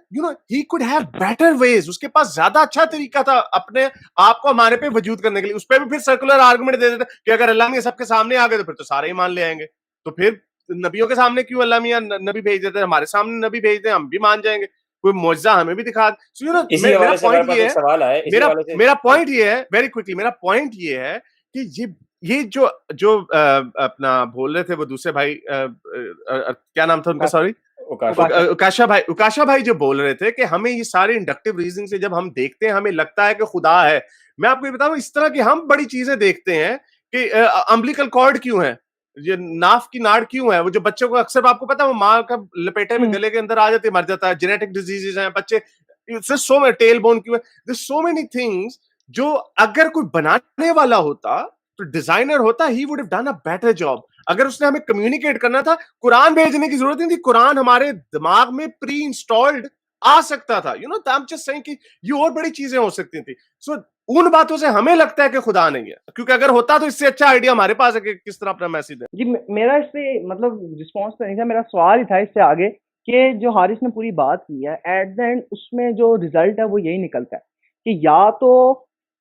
he could have better ways, उसके पास ज्यादा अच्छा तरीका था अपने आप को हमारे पे वजूद करने के लिए। उस पर भी फिर सर्कुलर आर्गुमेंट दे देते कि अगर अल्लाह मियां सबके सामने आ गए तो फिर तो सारे ही मान ले आएंगे, तो फिर नबियों के सामने क्यों अल्लाह मियां नबी भेज देते, हमारे सामने नबी भेज दे, हम भी मान जाएंगे, कोई मुआजिजा हमें भी दिखा। इसी मेरा हवाले से हमारे पॉइंट पास ये एक है, सवाल आया, इसी हवाले से मेरा पॉइंट ये है, वेरी क्विकली, मेरा पॉइंट ये है कि ये जो अपना बोल रहे थे वो दूसरे भाई, क्या नाम था उनका, सॉरी, उकाशा भाई जो बोल रहे थे कि हमें ये सारे इंडक्टिव रीजनिंग से जब हम देखते हैं हमें लगता है कि खुदा है। मैं आपको ये बताऊं, इस तरह की हम बड़ी चीजें देखते हैं कि अम्बिलिकल कॉर्ड क्यों है, ये नाफ की नाड़ क्यों है, वो जो बच्चों को अक्सर आपको पता है वो माँ का लपेटे में गले के अंदर आ जाते मर जाता है, जेनेटिक डिजीजेस हैं बच्चे, सो मेनी टेल बोन क्यों है, देयर सो मेनी थिंग्स जो अगर कोई बनाने वाला होता तो डिजाइनर होता, he would have done a better job. अगर उसने हमें कम्युनिकेट करना था, कुरान भेजने की जरूरत नहीं थी, कुरान हमारे दिमाग में प्री इंस्टॉल्ड आ सकता था। आई एम जस्ट सेइंग कि ये और बड़ी चीजें हो सकती थी। सो उन बातों से हमें लगता है कि खुदा नहीं है, क्योंकि अगर होता तो इससे अच्छा आइडिया हमारे पास है कि किस तरह अपना मैसेज दें। जी मेरा इस पे मतलब रिस्पॉन्स तो नहीं था, मेरा सवाल ही था इससे आगे कि जो हारिस ने पूरी बात की है, एट द एंड उसमें जो रिजल्ट है वो यही निकलता है कि या तो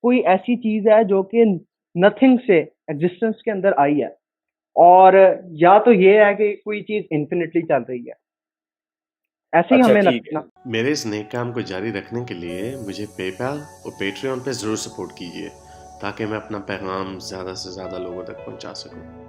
कोई ऐसी चीज है जो कि नथिंग से एग्जिस्टेंस के अंदर आई है, और या तो ये है कि कोई चीज इन्फिनिटली चल रही है। ऐसे ही अच्छा हमें ठीक है। लगना। मेरे इस नए काम को जारी रखने के लिए मुझे पेपैल और पेट्रियन पे ज़रूर सपोर्ट कीजिए, ताकि मैं अपना पैगाम ज़्यादा से ज़्यादा लोगों तक पहुंचा सकूं।